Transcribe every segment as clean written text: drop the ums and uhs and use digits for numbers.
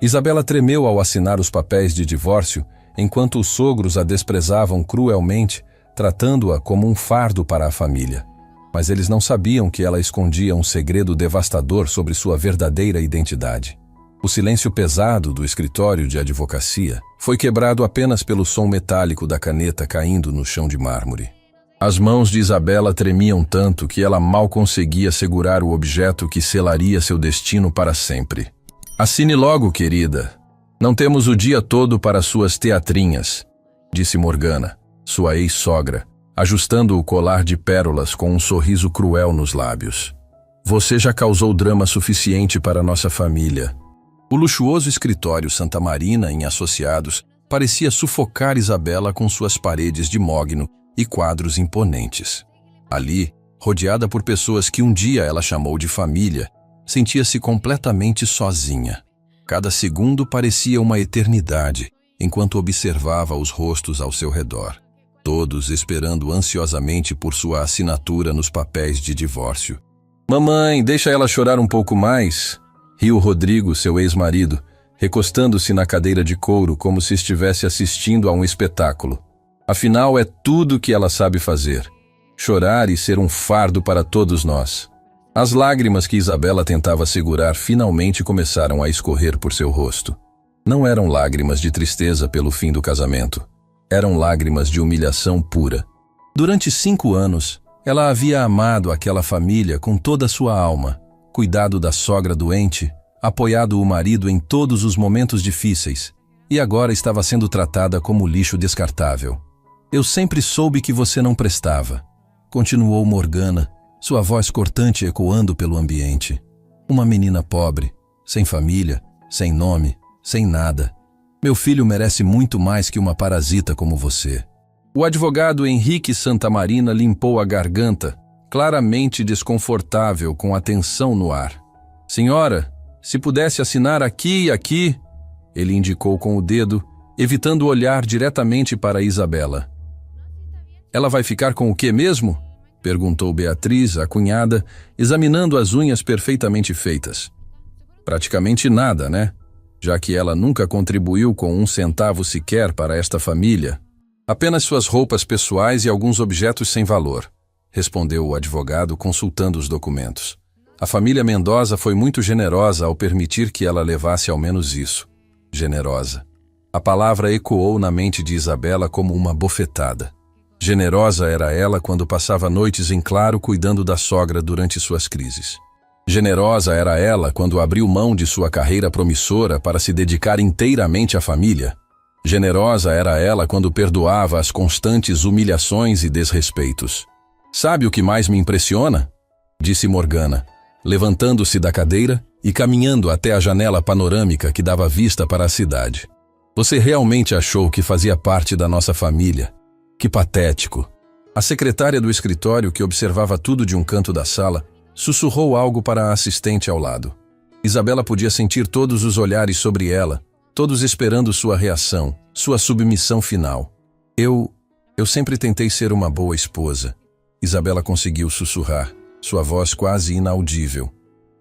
Isabela tremeu ao assinar os papéis de divórcio, enquanto os sogros a desprezavam cruelmente, tratando-a como um fardo para a família. Mas eles não sabiam que ela escondia um segredo devastador sobre sua verdadeira identidade. O silêncio pesado do escritório de advocacia foi quebrado apenas pelo som metálico da caneta caindo no chão de mármore. As mãos de Isabela tremiam tanto que ela mal conseguia segurar o objeto que selaria seu destino para sempre. "Assine logo, querida. Não temos o dia todo para suas teatrinhas", disse Morgana, sua ex-sogra, ajustando o colar de pérolas com um sorriso cruel nos lábios. "Você já causou drama suficiente para nossa família." O luxuoso escritório Santa Marina em Associados parecia sufocar Isabela com suas paredes de mogno e quadros imponentes. Ali, rodeada por pessoas que um dia ela chamou de família, sentia-se completamente sozinha. Cada segundo parecia uma eternidade, enquanto observava os rostos ao seu redor, todos esperando ansiosamente por sua assinatura nos papéis de divórcio. "Mamãe, deixa ela chorar um pouco mais", riu Rodrigo, seu ex-marido, recostando-se na cadeira de couro como se estivesse assistindo a um espetáculo. "Afinal, é tudo o que ela sabe fazer: chorar e ser um fardo para todos nós." As lágrimas que Isabela tentava segurar finalmente começaram a escorrer por seu rosto. Não eram lágrimas de tristeza pelo fim do casamento. Eram lágrimas de humilhação pura. Durante 5 anos, ela havia amado aquela família com toda a sua alma, cuidado da sogra doente, apoiado o marido em todos os momentos difíceis, e agora estava sendo tratada como lixo descartável. "Eu sempre soube que você não prestava", continuou Morgana, sua voz cortante ecoando pelo ambiente. "Uma menina pobre, sem família, sem nome, sem nada. Meu filho merece muito mais que uma parasita como você." O advogado Henrique Santamarina limpou a garganta, claramente desconfortável com a tensão no ar. "Senhora, se pudesse assinar aqui e aqui", ele indicou com o dedo, evitando olhar diretamente para Isabela. "Ela vai ficar com o quê mesmo?", perguntou Beatriz, a cunhada, examinando as unhas perfeitamente feitas. "Praticamente nada, né? Já que ela nunca contribuiu com 1 centavo sequer para esta família. Apenas suas roupas pessoais e alguns objetos sem valor", respondeu o advogado, consultando os documentos. A família Mendoza foi muito generosa ao permitir que ela levasse ao menos isso. Generosa. A palavra ecoou na mente de Isabela como uma bofetada. Generosa era ela quando passava noites em claro cuidando da sogra durante suas crises. Generosa era ela quando abriu mão de sua carreira promissora para se dedicar inteiramente à família. Generosa era ela quando perdoava as constantes humilhações e desrespeitos. "Sabe o que mais me impressiona?", disse Morgana, levantando-se da cadeira e caminhando até a janela panorâmica que dava vista para a cidade. "Você realmente achou que fazia parte da nossa família? Que patético." A secretária do escritório, que observava tudo de um canto da sala, sussurrou algo para a assistente ao lado. Isabela podia sentir todos os olhares sobre ela, todos esperando sua reação, sua submissão final. Eu sempre tentei ser uma boa esposa", Isabela conseguiu sussurrar, sua voz quase inaudível.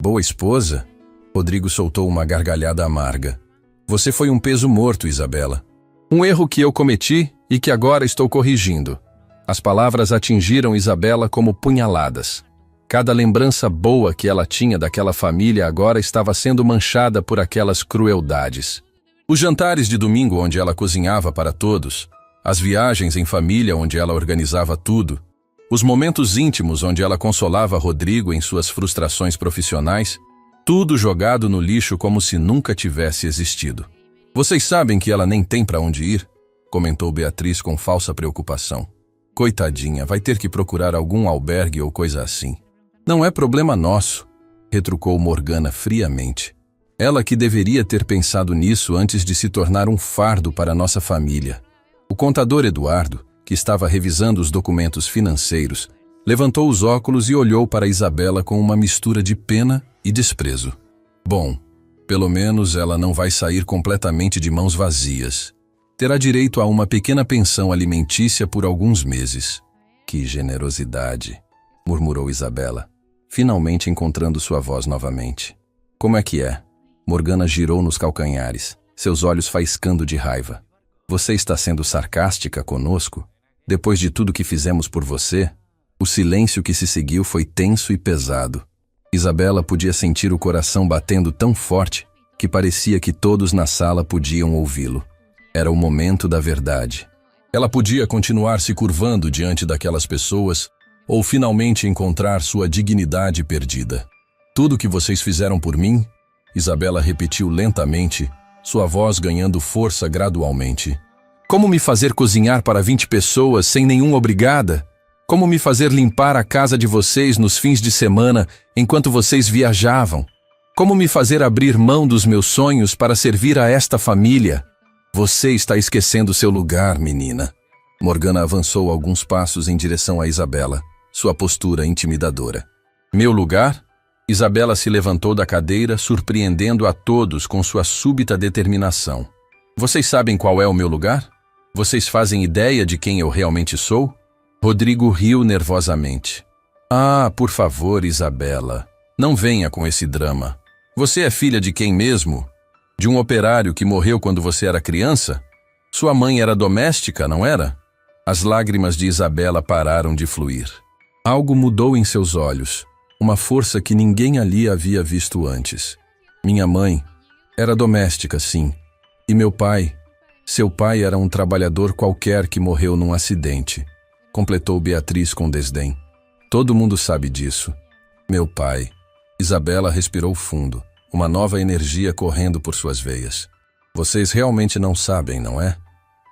"Boa esposa?", Rodrigo soltou uma gargalhada amarga. "Você foi um peso morto, Isabela. Um erro que eu cometi e que agora estou corrigindo." As palavras atingiram Isabela como punhaladas. Cada lembrança boa que ela tinha daquela família agora estava sendo manchada por aquelas crueldades. Os jantares de domingo onde ela cozinhava para todos, as viagens em família onde ela organizava tudo, os momentos íntimos onde ela consolava Rodrigo em suas frustrações profissionais, tudo jogado no lixo como se nunca tivesse existido. "Vocês sabem que ela nem tem para onde ir?", comentou Beatriz com falsa preocupação. "Coitadinha, vai ter que procurar algum albergue ou coisa assim." "Não é problema nosso", retrucou Morgana friamente. Ela que deveria ter pensado nisso antes de se tornar um fardo para nossa família. O contador Eduardo, que estava revisando os documentos financeiros, levantou os óculos e olhou para Isabela com uma mistura de pena e desprezo. "Bom, pelo menos ela não vai sair completamente de mãos vazias. Terá direito a uma pequena pensão alimentícia por alguns meses." "Que generosidade", murmurou Isabela, finalmente encontrando sua voz novamente. "Como é que é? Morgana girou nos calcanhares, seus olhos faiscando de raiva. Você está sendo sarcástica conosco? Depois de tudo que fizemos por você? O silêncio que se seguiu foi tenso e pesado. Isabela podia sentir o coração batendo tão forte que parecia que todos na sala podiam ouvi-lo. Era o momento da verdade. Ela podia continuar se curvando diante daquelas pessoas ou finalmente encontrar sua dignidade perdida. Tudo que vocês fizeram por mim, Isabela repetiu lentamente, sua voz ganhando força gradualmente. Como me fazer cozinhar para 20 pessoas sem nenhum obrigada? Como me fazer limpar a casa de vocês nos fins de semana enquanto vocês viajavam? Como me fazer abrir mão dos meus sonhos para servir a esta família? Você está esquecendo seu lugar, menina. Morgana avançou alguns passos em direção a Isabela, sua postura intimidadora. Meu lugar? Isabela se levantou da cadeira, surpreendendo a todos com sua súbita determinação. Vocês sabem qual é o meu lugar? Vocês fazem ideia de quem eu realmente sou? Rodrigo riu nervosamente. Ah, por favor, Isabela, não venha com esse drama. Você é filha de quem mesmo? De um operário que morreu quando você era criança? Sua mãe era doméstica, não era? As lágrimas de Isabela pararam de fluir. Algo mudou em seus olhos, uma força que ninguém ali havia visto antes. Minha mãe era doméstica, sim, e meu pai, seu pai era um trabalhador qualquer que morreu num acidente, completou Beatriz com desdém. Todo mundo sabe disso. Meu pai. Isabela respirou fundo, uma nova energia correndo por suas veias. Vocês realmente não sabem, não é?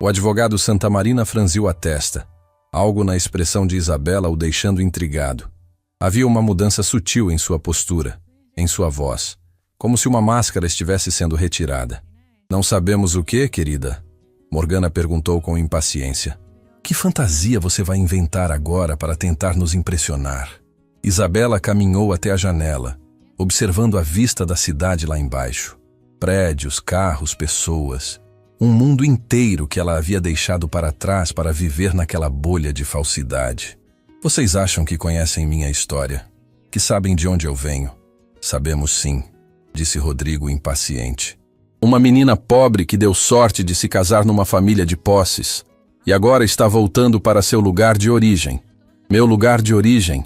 O advogado Santamarina franziu a testa, algo na expressão de Isabela o deixando intrigado. Havia uma mudança sutil em sua postura, em sua voz, como se uma máscara estivesse sendo retirada. Não sabemos o que, querida? Morgana perguntou com impaciência. Que fantasia você vai inventar agora para tentar nos impressionar? Isabela caminhou até a janela, observando a vista da cidade lá embaixo. Prédios, carros, pessoas. Um mundo inteiro que ela havia deixado para trás para viver naquela bolha de falsidade. Vocês acham que conhecem minha história? Que sabem de onde eu venho? Sabemos sim, disse Rodrigo impaciente. Uma menina pobre que deu sorte de se casar numa família de posses e agora está voltando para seu lugar de origem. Meu lugar de origem,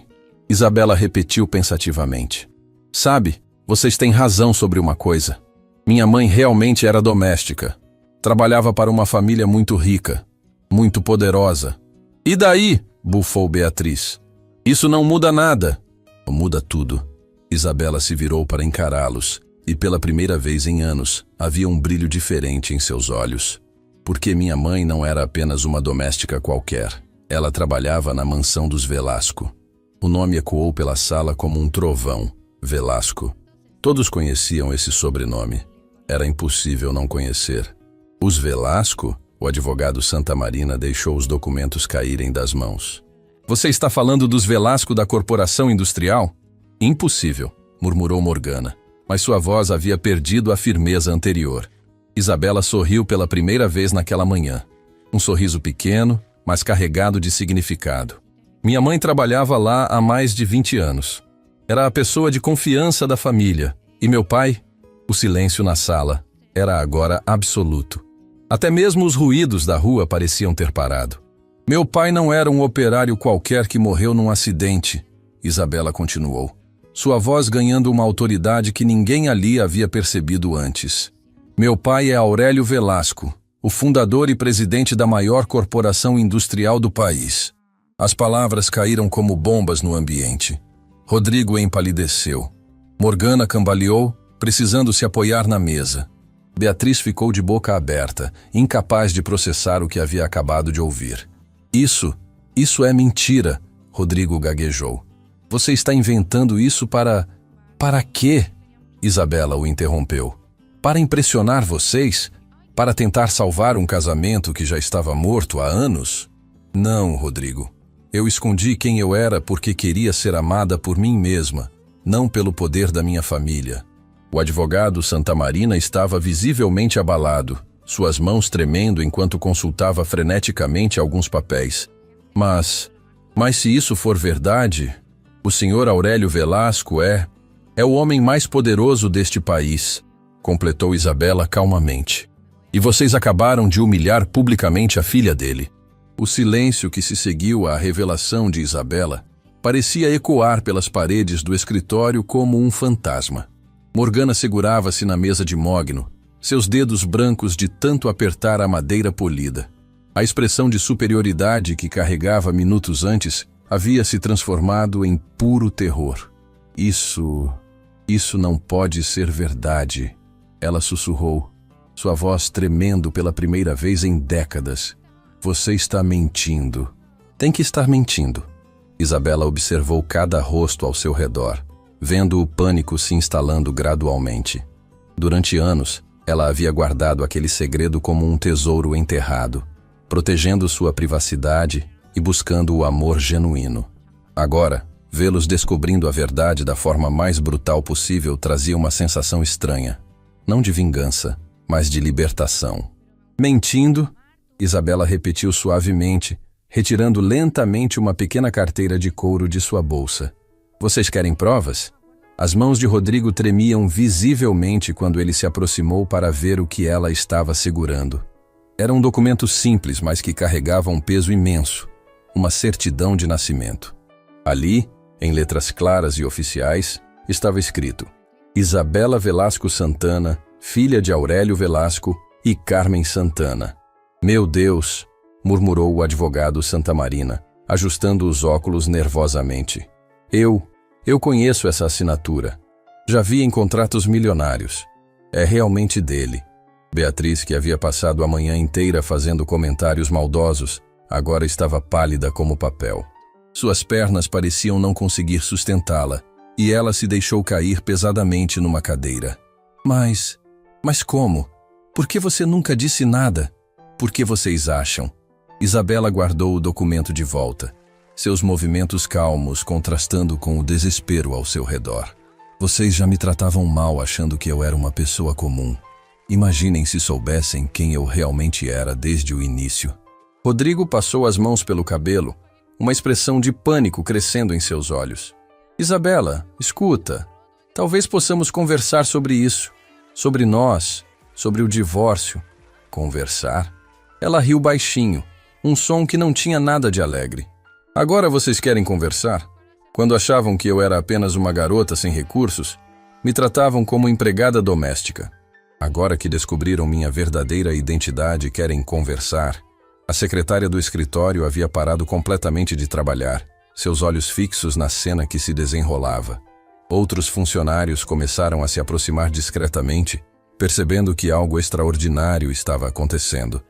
Isabela repetiu pensativamente. Sabe, vocês têm razão sobre uma coisa. Minha mãe realmente era doméstica. Trabalhava para uma família muito rica, muito poderosa. E daí? Bufou Beatriz. Isso não muda nada. Muda tudo. Isabela se virou para encará-los, e pela primeira vez em anos, havia um brilho diferente em seus olhos. Porque minha mãe não era apenas uma doméstica qualquer. Ela trabalhava na mansão dos Velasco. O nome ecoou pela sala como um trovão. Velasco. Todos conheciam esse sobrenome. Era impossível não conhecer. Os Velasco? O advogado Santamarina deixou os documentos caírem das mãos. Você está falando dos Velasco da Corporação Industrial? Impossível, murmurou Morgana, mas sua voz havia perdido a firmeza anterior. Isabela sorriu pela primeira vez naquela manhã. Um sorriso pequeno, mas carregado de significado. Minha mãe trabalhava lá há mais de 20 anos. Era a pessoa de confiança da família. E meu pai? O silêncio na sala era agora absoluto. Até mesmo os ruídos da rua pareciam ter parado. Meu pai não era um operário qualquer que morreu num acidente, Isabela continuou, sua voz ganhando uma autoridade que ninguém ali havia percebido antes. Meu pai é Aurélio Velasco, o fundador e presidente da maior corporação industrial do país. As palavras caíram como bombas no ambiente. Rodrigo empalideceu. Morgana cambaleou, precisando se apoiar na mesa. Beatriz ficou de boca aberta, incapaz de processar o que havia acabado de ouvir. Isso é mentira, Rodrigo gaguejou. Você está inventando isso para... Para quê? Isabela o interrompeu. Para impressionar vocês? Para tentar salvar um casamento que já estava morto há anos? Não, Rodrigo. Eu escondi quem eu era porque queria ser amada por mim mesma, não pelo poder da minha família. O advogado Santamarina estava visivelmente abalado, suas mãos tremendo enquanto consultava freneticamente alguns papéis. Mas se isso for verdade, o senhor Aurélio Velasco é o homem mais poderoso deste país. completou Isabela calmamente. E vocês acabaram de humilhar publicamente a filha dele. O silêncio que se seguiu à revelação de Isabela parecia ecoar pelas paredes do escritório como um fantasma. Morgana segurava-se na mesa de mogno, seus dedos brancos de tanto apertar a madeira polida. A expressão de superioridade que carregava minutos antes havia se transformado em puro terror. Isso não pode ser verdade, ela sussurrou, sua voz tremendo pela primeira vez em décadas. Você está mentindo. Tem que estar mentindo. Isabela observou cada rosto ao seu redor, vendo o pânico se instalando gradualmente. Durante anos, ela havia guardado aquele segredo como um tesouro enterrado, protegendo sua privacidade e buscando o amor genuíno. Agora, vê-los descobrindo a verdade da forma mais brutal possível trazia uma sensação estranha. Não de vingança, mas de libertação. Mentindo, Isabela repetiu suavemente, retirando lentamente uma pequena carteira de couro de sua bolsa. Vocês querem provas? As mãos de Rodrigo tremiam visivelmente quando ele se aproximou para ver o que ela estava segurando. Era um documento simples, mas que carregava um peso imenso, uma certidão de nascimento. Ali, em letras claras e oficiais, estava escrito: Isabela Velasco Santana, filha de Aurélio Velasco e Carmen Santana. Meu Deus, murmurou o advogado Santamarina, ajustando os óculos nervosamente. Eu conheço essa assinatura. Já vi em contratos milionários. É realmente dele. Beatriz, que havia passado a manhã inteira fazendo comentários maldosos, agora estava pálida como papel. Suas pernas pareciam não conseguir sustentá-la, e ela se deixou cair pesadamente numa cadeira. Mas como? Por que você nunca disse nada? Por que vocês acham? Isabela guardou o documento de volta, seus movimentos calmos contrastando com o desespero ao seu redor. Vocês já me tratavam mal achando que eu era uma pessoa comum. Imaginem se soubessem quem eu realmente era desde o início. Rodrigo passou as mãos pelo cabelo, uma expressão de pânico crescendo em seus olhos. Isabela, escuta. Talvez possamos conversar sobre isso. Sobre nós, sobre o divórcio. Conversar? Ela riu baixinho, um som que não tinha nada de alegre. Agora vocês querem conversar? Quando achavam que eu era apenas uma garota sem recursos, me tratavam como empregada doméstica. Agora que descobriram minha verdadeira identidade, querem conversar. A secretária do escritório havia parado completamente de trabalhar, seus olhos fixos na cena que se desenrolava. Outros funcionários começaram a se aproximar discretamente, percebendo que algo extraordinário estava acontecendo.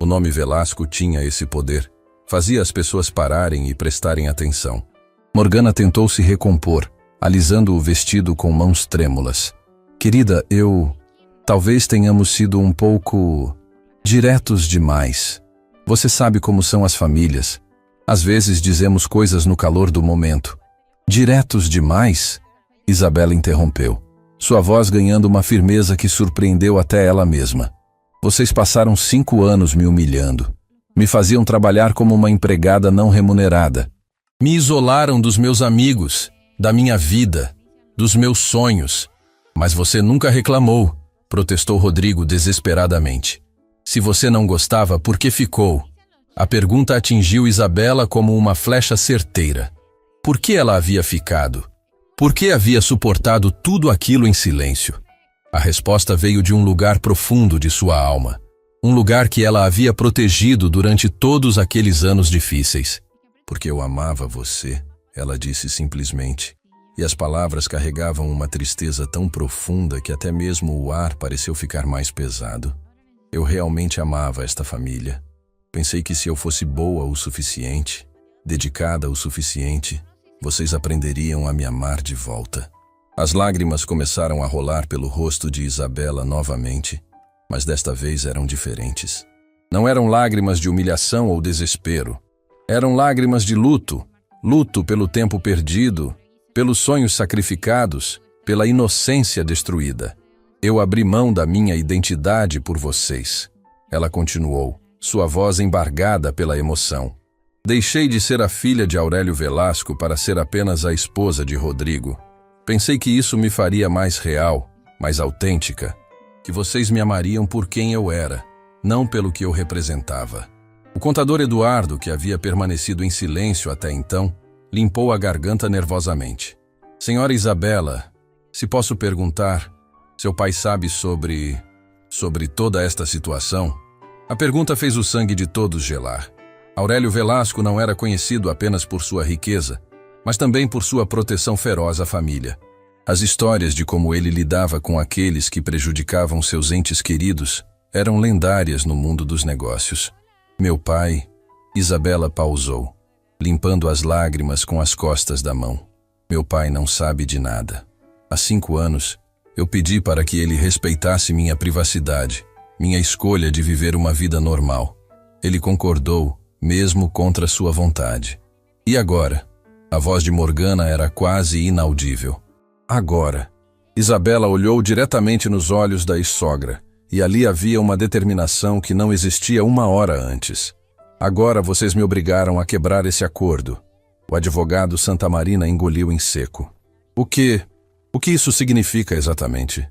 O nome Velasco tinha esse poder. Fazia as pessoas pararem e prestarem atenção. Morgana tentou se recompor, alisando o vestido com mãos trêmulas. Querida, talvez tenhamos sido um pouco diretos demais. Você sabe como são as famílias. Às vezes dizemos coisas no calor do momento. Diretos demais? Isabela interrompeu, sua voz ganhando uma firmeza que surpreendeu até ela mesma. Vocês passaram 5 anos me humilhando. Me faziam trabalhar como uma empregada não remunerada. Me isolaram dos meus amigos, da minha vida, dos meus sonhos. Mas você nunca reclamou, protestou Rodrigo desesperadamente. Se você não gostava, por que ficou? A pergunta atingiu Isabela como uma flecha certeira. Por que ela havia ficado? Por que havia suportado tudo aquilo em silêncio? A resposta veio de um lugar profundo de sua alma. Um lugar que ela havia protegido durante todos aqueles anos difíceis. Porque eu amava você, ela disse simplesmente. E as palavras carregavam uma tristeza tão profunda que até mesmo o ar pareceu ficar mais pesado. Eu realmente amava esta família. Pensei que se eu fosse boa o suficiente, dedicada o suficiente, vocês aprenderiam a me amar de volta. As lágrimas começaram a rolar pelo rosto de Isabela novamente, mas desta vez eram diferentes. Não eram lágrimas de humilhação ou desespero. Eram lágrimas de luto, luto pelo tempo perdido, pelos sonhos sacrificados, pela inocência destruída. Eu abri mão da minha identidade por vocês. Ela continuou, sua voz embargada pela emoção. Deixei de ser a filha de Aurélio Velasco para ser apenas a esposa de Rodrigo. Pensei que isso me faria mais real, mais autêntica. que vocês me amariam por quem eu era, não pelo que eu representava. O contador Eduardo, que havia permanecido em silêncio até então, limpou a garganta nervosamente. Senhora Isabela, se posso perguntar, seu pai sabe sobre toda esta situação? A pergunta fez o sangue de todos gelar. Aurélio Velasco não era conhecido apenas por sua riqueza, mas também por sua proteção feroz à família. As histórias de como ele lidava com aqueles que prejudicavam seus entes queridos eram lendárias no mundo dos negócios. Meu pai, Isabela pausou, limpando as lágrimas com as costas da mão. Meu pai não sabe de nada. Há 5 anos, eu pedi para que ele respeitasse minha privacidade, minha escolha de viver uma vida normal. Ele concordou, mesmo contra sua vontade. E agora? A voz de Morgana era quase inaudível. Agora. Isabela olhou diretamente nos olhos da ex-sogra, e ali havia uma determinação que não existia 1 hora antes. Agora vocês me obrigaram a quebrar esse acordo. O advogado Santamarina engoliu em seco. O que isso significa exatamente?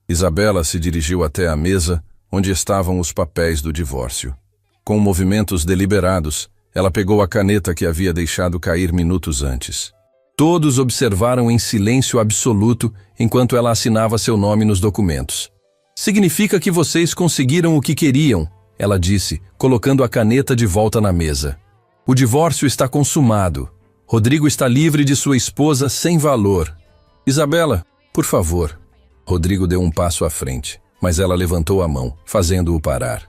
Isabela se dirigiu até a mesa onde estavam os papéis do divórcio. Com movimentos deliberados, ela pegou a caneta que havia deixado cair minutos antes. Todos observaram em silêncio absoluto enquanto ela assinava seu nome nos documentos. Significa que vocês conseguiram o que queriam, ela disse, colocando a caneta de volta na mesa. O divórcio está consumado. Rodrigo está livre de sua esposa sem valor. Isabela, por favor. Rodrigo deu um passo à frente, mas ela levantou a mão, fazendo-o parar.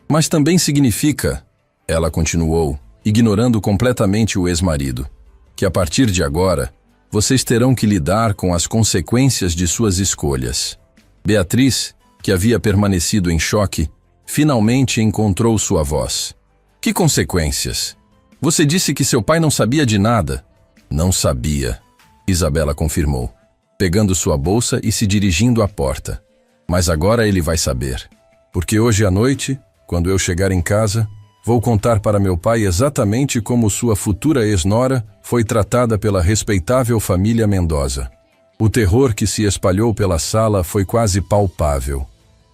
Mas também significa, ela continuou, ignorando completamente o ex-marido, que a partir de agora, vocês terão que lidar com as consequências de suas escolhas. Beatriz, que havia permanecido em choque, finalmente encontrou sua voz. Que consequências? Você disse que seu pai não sabia de nada. Não sabia, Isabela confirmou, pegando sua bolsa e se dirigindo à porta. Mas agora ele vai saber. Porque hoje à noite, quando eu chegar em casa, vou contar para meu pai exatamente como sua futura ex-nora foi tratada pela respeitável família Mendoza. O terror que se espalhou pela sala foi quase palpável.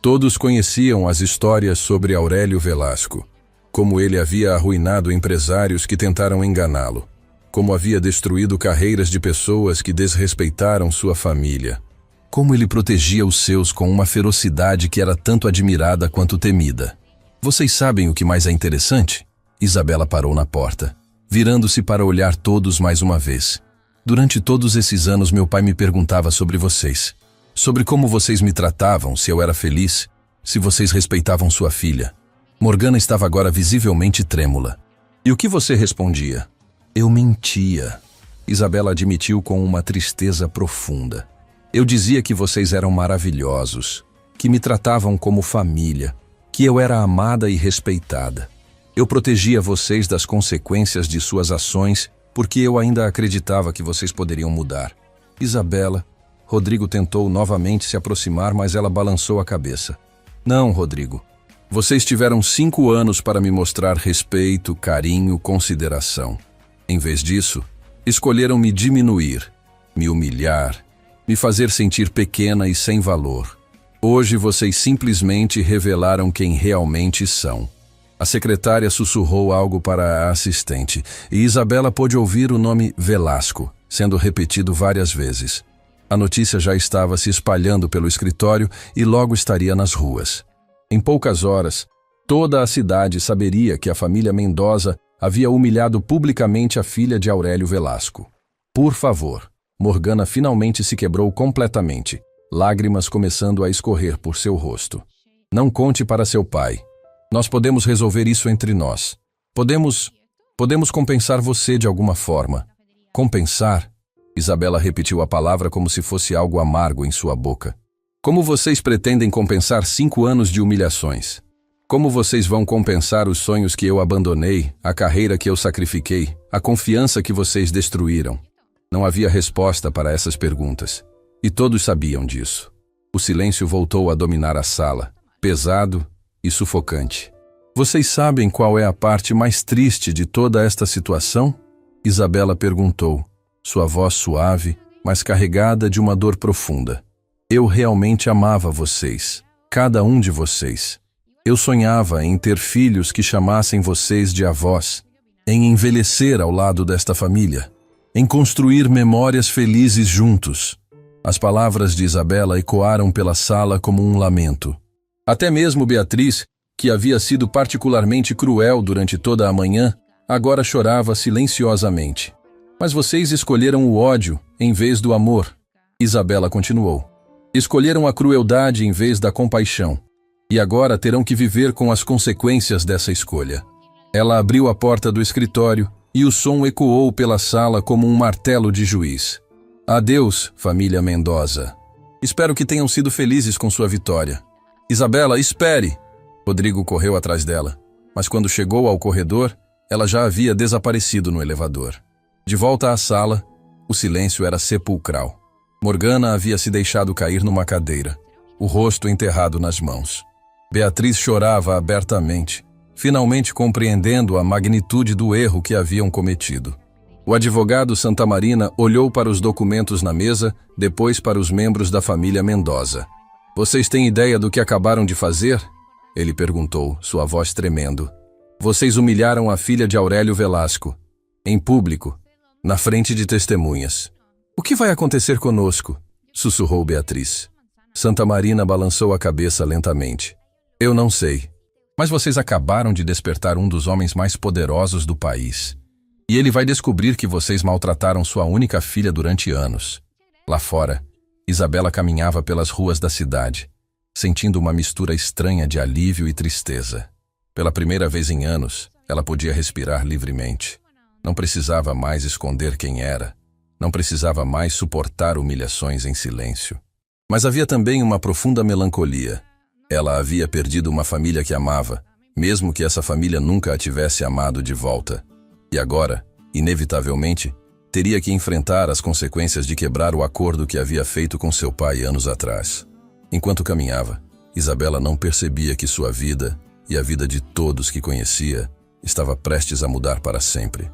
Todos conheciam as histórias sobre Aurélio Velasco, como ele havia arruinado empresários que tentaram enganá-lo, como havia destruído carreiras de pessoas que desrespeitaram sua família, como ele protegia os seus com uma ferocidade que era tanto admirada quanto temida. Vocês sabem o que mais é interessante? Isabela parou na porta, virando-se para olhar todos mais uma vez. Durante todos esses anos meu pai me perguntava sobre vocês, sobre como vocês me tratavam, se eu era feliz, se vocês respeitavam sua filha. Morgana estava agora visivelmente trêmula. E o que você respondia? Eu mentia. Isabela admitiu com uma tristeza profunda. Eu dizia que vocês eram maravilhosos, que me tratavam como família, que eu era amada e respeitada. Eu protegia vocês das consequências de suas ações porque eu ainda acreditava que vocês poderiam mudar. Isabela, Rodrigo tentou novamente se aproximar, mas ela balançou a cabeça. Não, Rodrigo. Vocês tiveram 5 anos para me mostrar respeito, carinho, consideração. Em vez disso, escolheram me diminuir, me humilhar, me fazer sentir pequena e sem valor. Hoje vocês simplesmente revelaram quem realmente são. A secretária sussurrou algo para a assistente, e Isabela pôde ouvir o nome Velasco, sendo repetido várias vezes. A notícia já estava se espalhando pelo escritório e logo estaria nas ruas. Em poucas horas, toda a cidade saberia que a família Mendoza havia humilhado publicamente a filha de Aurélio Velasco. Por favor, Morgana finalmente se quebrou completamente, lágrimas começando a escorrer por seu rosto. Não conte para seu pai. Nós podemos resolver isso entre nós. Podemos compensar você de alguma forma. Compensar? Isabela repetiu a palavra como se fosse algo amargo em sua boca. Como vocês pretendem compensar 5 anos de humilhações? Como vocês vão compensar os sonhos que eu abandonei, a carreira que eu sacrifiquei, a confiança que vocês destruíram? Não havia resposta para essas perguntas. E todos sabiam disso. O silêncio voltou a dominar a sala, pesado e sufocante. Vocês sabem qual é a parte mais triste de toda esta situação? Isabela perguntou, sua voz suave, mas carregada de uma dor profunda. Eu realmente amava vocês. cada um de vocês. Eu sonhava em ter filhos que chamassem vocês de avós, em envelhecer ao lado desta família, em construir memórias felizes juntos. As palavras de Isabela ecoaram pela sala como um lamento. Até mesmo Beatriz, que havia sido particularmente cruel durante toda a manhã, agora chorava silenciosamente. Mas vocês escolheram o ódio em vez do amor, Isabela continuou. Escolheram a crueldade em vez da compaixão. E agora terão que viver com as consequências dessa escolha. Ela abriu a porta do escritório e o som ecoou pela sala como um martelo de juiz. Adeus, família Mendoza. Espero que tenham sido felizes com sua vitória. Isabela, espere! Rodrigo correu atrás dela, mas quando chegou ao corredor, ela já havia desaparecido no elevador. De volta à sala, o silêncio era sepulcral. Morgana havia se deixado cair numa cadeira, o rosto enterrado nas mãos. Beatriz chorava abertamente, finalmente compreendendo a magnitude do erro que haviam cometido. O advogado Santamarina olhou para os documentos na mesa, depois para os membros da família Mendoza. Vocês têm ideia do que acabaram de fazer? Ele perguntou, sua voz tremendo. Vocês humilharam a filha de Aurélio Velasco, em público, na frente de testemunhas. O que vai acontecer conosco? Sussurrou Beatriz. Santamarina balançou a cabeça lentamente. Eu não sei, mas vocês acabaram de despertar um dos homens mais poderosos do país. E ele vai descobrir que vocês maltrataram sua única filha durante anos. Lá fora, Isabela caminhava pelas ruas da cidade, sentindo uma mistura estranha de alívio e tristeza. Pela primeira vez em anos, ela podia respirar livremente. Não precisava mais esconder quem era. Não precisava mais suportar humilhações em silêncio. Mas havia também uma profunda melancolia. Ela havia perdido uma família que amava, mesmo que essa família nunca a tivesse amado de volta. E agora, inevitavelmente, teria que enfrentar as consequências de quebrar o acordo que havia feito com seu pai anos atrás. Enquanto caminhava, Isabela não percebia que sua vida, e a vida de todos que conhecia, estava prestes a mudar para sempre.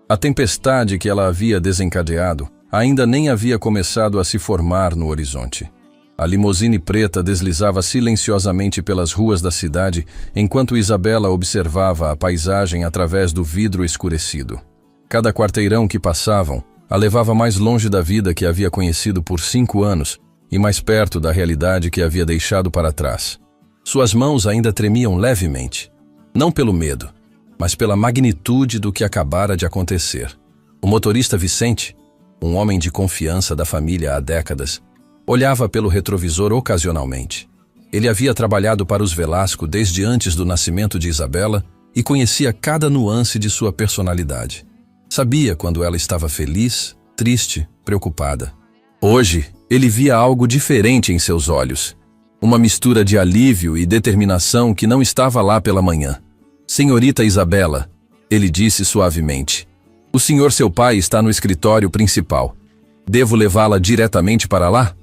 A tempestade que ela havia desencadeado ainda nem havia começado a se formar no horizonte. A limusine preta deslizava silenciosamente pelas ruas da cidade enquanto Isabela observava a paisagem através do vidro escurecido. Cada quarteirão que passavam a levava mais longe da vida que havia conhecido por 5 anos e mais perto da realidade que havia deixado para trás. Suas mãos ainda tremiam levemente, não pelo medo, mas pela magnitude do que acabara de acontecer. O motorista Vicente, um homem de confiança da família há décadas, olhava pelo retrovisor ocasionalmente. Ele havia trabalhado para os Velasco desde antes do nascimento de Isabela e conhecia cada nuance de sua personalidade. Sabia quando ela estava feliz, triste, preocupada. Hoje, ele via algo diferente em seus olhos. Uma mistura de alívio e determinação que não estava lá pela manhã. Senhorita Isabela, ele disse suavemente. O senhor seu pai está no escritório principal. Devo levá-la diretamente para lá?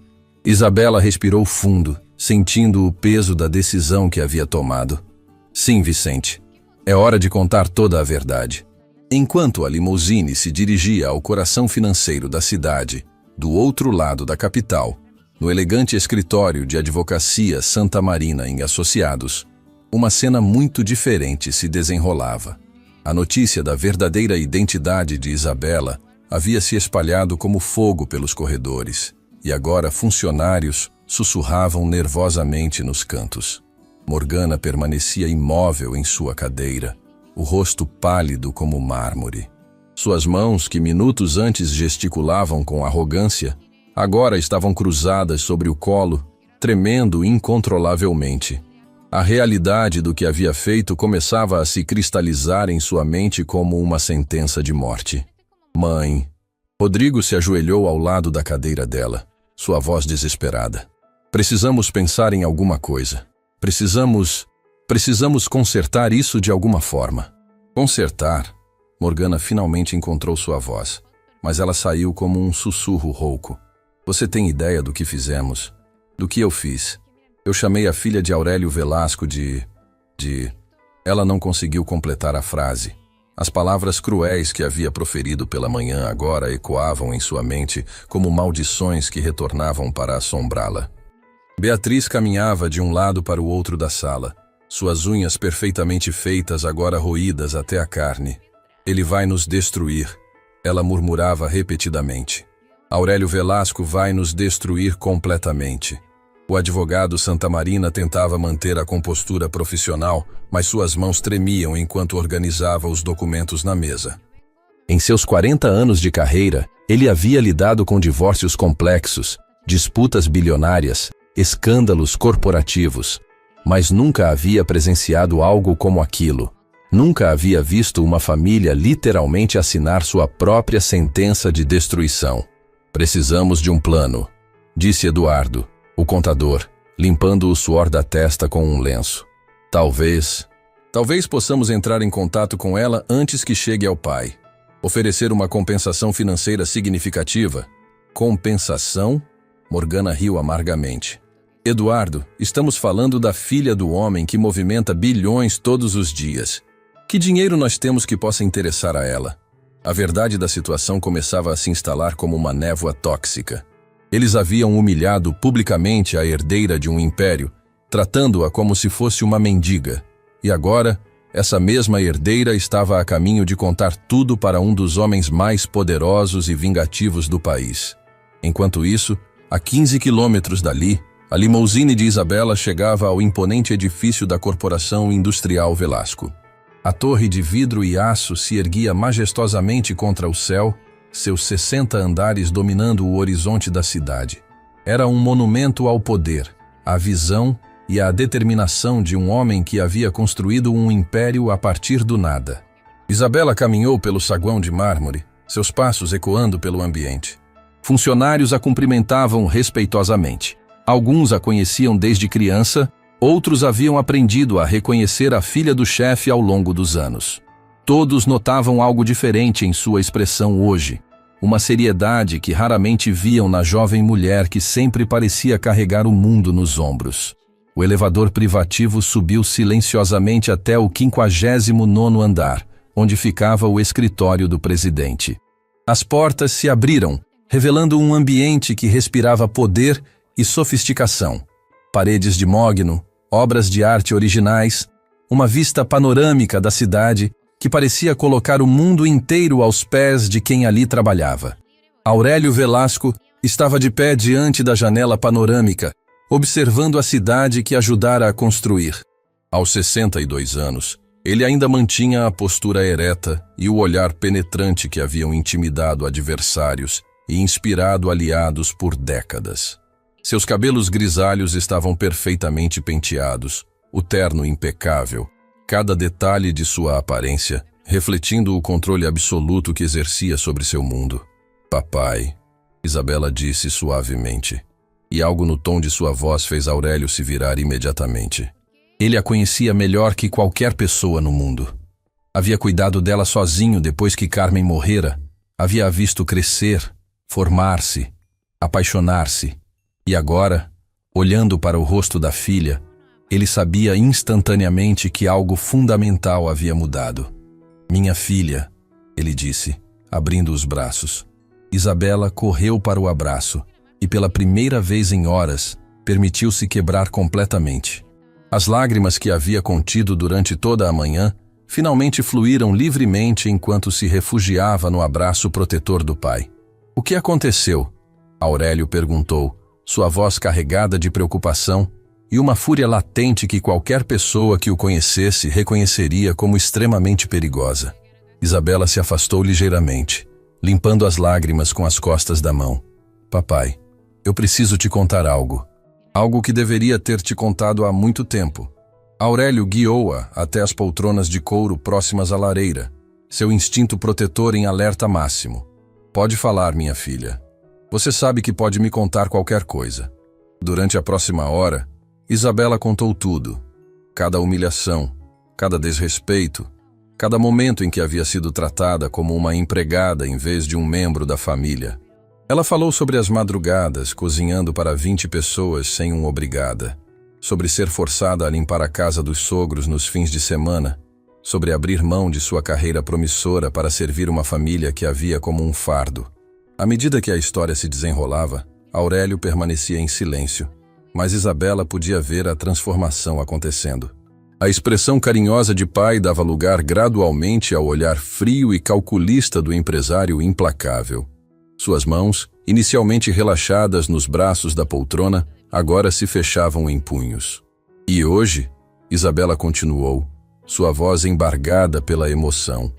Isabela respirou fundo, sentindo o peso da decisão que havia tomado. Sim, Vicente. É hora de contar toda a verdade. Enquanto a limusine se dirigia ao coração financeiro da cidade, do outro lado da capital, no elegante escritório de advocacia Santamarina em Associados, uma cena muito diferente se desenrolava. A notícia da verdadeira identidade de Isabela havia se espalhado como fogo pelos corredores, e agora funcionários sussurravam nervosamente nos cantos. Morgana permanecia imóvel em sua cadeira, o rosto pálido como mármore. Suas mãos, que minutos antes gesticulavam com arrogância, agora estavam cruzadas sobre o colo, tremendo incontrolavelmente. A realidade do que havia feito começava a se cristalizar em sua mente como uma sentença de morte. Mãe. Rodrigo se ajoelhou ao lado da cadeira dela, sua voz desesperada. Precisamos pensar em alguma coisa. Precisamos consertar isso de alguma forma. Consertar? Morgana finalmente encontrou sua voz, mas ela saiu como um sussurro rouco. Você tem ideia do que fizemos? Do que eu fiz? Eu chamei a filha de Aurélio Velasco de... Ela não conseguiu completar a frase. As palavras cruéis que havia proferido pela manhã agora ecoavam em sua mente como maldições que retornavam para assombrá-la. Beatriz caminhava de um lado para o outro da sala, suas unhas perfeitamente feitas agora roídas até a carne. Ele vai nos destruir, ela murmurava repetidamente. Aurélio Velasco vai nos destruir completamente. O advogado Santamarina tentava manter a compostura profissional, mas suas mãos tremiam enquanto organizava os documentos na mesa. Em seus 40 anos de carreira, ele havia lidado com divórcios complexos, disputas bilionárias, escândalos corporativos, mas nunca havia presenciado algo como aquilo. Nunca havia visto uma família literalmente assinar sua própria sentença de destruição. Precisamos de um plano, disse Eduardo, o contador, limpando o suor da testa com um lenço. Talvez possamos entrar em contato com ela antes que chegue ao pai. Oferecer uma compensação financeira significativa. Compensação? Morgana riu amargamente. Eduardo, estamos falando da filha do homem que movimenta bilhões todos os dias. Que dinheiro nós temos que possa interessar a ela? A verdade da situação começava a se instalar como uma névoa tóxica. Eles haviam humilhado publicamente a herdeira de um império, tratando-a como se fosse uma mendiga. E agora, essa mesma herdeira estava a caminho de contar tudo para um dos homens mais poderosos e vingativos do país. Enquanto isso, a 15 quilômetros dali, a limusine de Isabela chegava ao imponente edifício da Corporação Industrial Velasco. A torre de vidro e aço se erguia majestosamente contra o céu, seus 60 andares dominando o horizonte da cidade. Era um monumento ao poder, à visão e à determinação de um homem que havia construído um império a partir do nada. Isabela caminhou pelo saguão de mármore, seus passos ecoando pelo ambiente. Funcionários a cumprimentavam respeitosamente. Alguns a conheciam desde criança, outros haviam aprendido a reconhecer a filha do chefe ao longo dos anos. Todos notavam algo diferente em sua expressão hoje, uma seriedade que raramente viam na jovem mulher que sempre parecia carregar o mundo nos ombros. O elevador privativo subiu silenciosamente até o 59º andar, onde ficava o escritório do presidente. As portas se abriram, revelando um ambiente que respirava poder e sofisticação. Paredes de mogno, obras de arte originais, uma vista panorâmica da cidade que parecia colocar o mundo inteiro aos pés de quem ali trabalhava. Aurélio Velasco estava de pé diante da janela panorâmica, observando a cidade que ajudara a construir. Aos 62 anos, ele ainda mantinha a postura ereta e o olhar penetrante que haviam intimidado adversários e inspirado aliados por décadas. Seus cabelos grisalhos estavam perfeitamente penteados, o terno impecável, cada detalhe de sua aparência refletindo o controle absoluto que exercia sobre seu mundo. "Papai", Isabela disse suavemente, e algo no tom de sua voz fez Aurélio se virar imediatamente. Ele a conhecia melhor que qualquer pessoa no mundo. Havia cuidado dela sozinho depois que Carmen morrera, havia a visto crescer, formar-se, apaixonar-se. E agora, olhando para o rosto da filha, ele sabia instantaneamente que algo fundamental havia mudado. "Minha filha", ele disse, abrindo os braços. Isabela correu para o abraço e, pela primeira vez em horas, permitiu-se quebrar completamente. As lágrimas que havia contido durante toda a manhã finalmente fluíram livremente enquanto se refugiava no abraço protetor do pai. "O que aconteceu?", Aurélio perguntou, sua voz carregada de preocupação e uma fúria latente que qualquer pessoa que o conhecesse reconheceria como extremamente perigosa. Isabela se afastou ligeiramente, limpando as lágrimas com as costas da mão. "Papai, eu preciso te contar algo. Algo que deveria ter te contado há muito tempo." Aurélio guiou-a até as poltronas de couro próximas à lareira, seu instinto protetor em alerta máximo. "Pode falar, minha filha. Você sabe que pode me contar qualquer coisa." Durante a próxima hora, Isabela contou tudo. Cada humilhação, cada desrespeito, cada momento em que havia sido tratada como uma empregada em vez de um membro da família. Ela falou sobre as madrugadas, cozinhando para 20 pessoas sem um obrigada, sobre ser forçada a limpar a casa dos sogros nos fins de semana, sobre abrir mão de sua carreira promissora para servir uma família que havia como um fardo. À medida que a história se desenrolava, Aurélio permanecia em silêncio, mas Isabela podia ver a transformação acontecendo. A expressão carinhosa de pai dava lugar gradualmente ao olhar frio e calculista do empresário implacável. Suas mãos, inicialmente relaxadas nos braços da poltrona, agora se fechavam em punhos. E hoje, Isabela continuou, sua voz embargada pela emoção.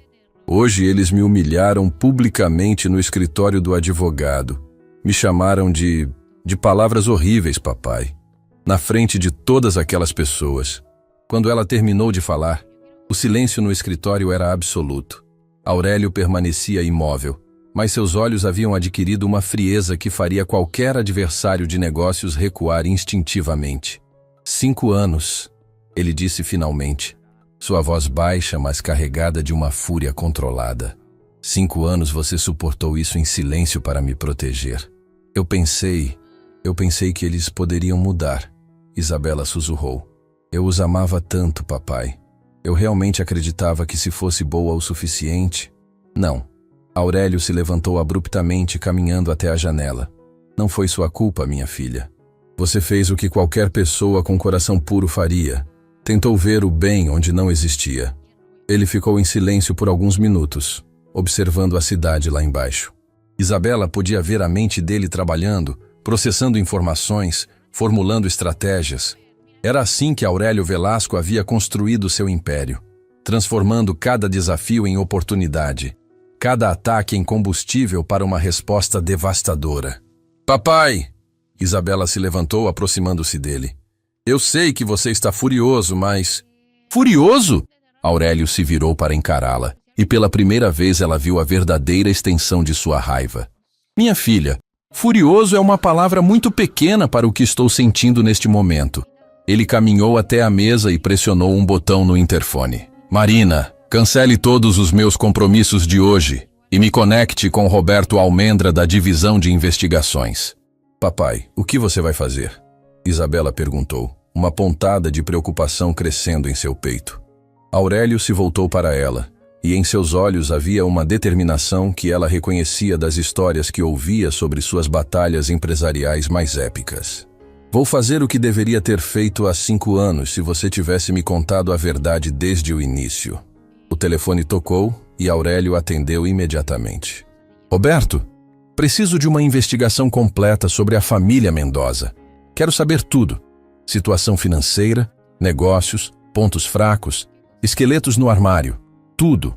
Hoje eles me humilharam publicamente no escritório do advogado. Me chamaram de palavras horríveis, papai. Na frente de todas aquelas pessoas. Quando ela terminou de falar, o silêncio no escritório era absoluto. Aurélio permanecia imóvel, mas seus olhos haviam adquirido uma frieza que faria qualquer adversário de negócios recuar instintivamente. 5 anos, ele disse finalmente, sua voz baixa, mas carregada de uma fúria controlada. 5 anos você suportou isso em silêncio para me proteger. Eu pensei que eles poderiam mudar, Isabela sussurrou. Eu os amava tanto, papai. Eu realmente acreditava que se fosse boa o suficiente. Não. Aurélio se levantou abruptamente, caminhando até a janela. Não foi sua culpa, minha filha. Você fez o que qualquer pessoa com coração puro faria. Tentou ver o bem onde não existia. Ele ficou em silêncio por alguns minutos, observando a cidade lá embaixo. Isabela podia ver a mente dele trabalhando, processando informações, formulando estratégias. Era assim que Aurélio Velasco havia construído seu império, transformando cada desafio em oportunidade, cada ataque em combustível para uma resposta devastadora. Papai! Isabela se levantou, aproximando-se dele. Eu sei que você está furioso, mas... Furioso? Aurélio se virou para encará-la, e pela primeira vez ela viu a verdadeira extensão de sua raiva. Minha filha, furioso é uma palavra muito pequena para o que estou sentindo neste momento. Ele caminhou até a mesa e pressionou um botão no interfone. Marina, cancele todos os meus compromissos de hoje e me conecte com Roberto Almendra da Divisão de Investigações. Papai, o que você vai fazer? Isabela perguntou, uma pontada de preocupação crescendo em seu peito. Aurélio se voltou para ela, e em seus olhos havia uma determinação que ela reconhecia das histórias que ouvia sobre suas batalhas empresariais mais épicas. Vou fazer o que deveria ter feito há 5 anos se você tivesse me contado a verdade desde o início. O telefone tocou e Aurélio atendeu imediatamente. Roberto, preciso de uma investigação completa sobre a família Mendoza. Quero saber tudo. Situação financeira, negócios, pontos fracos, esqueletos no armário, tudo.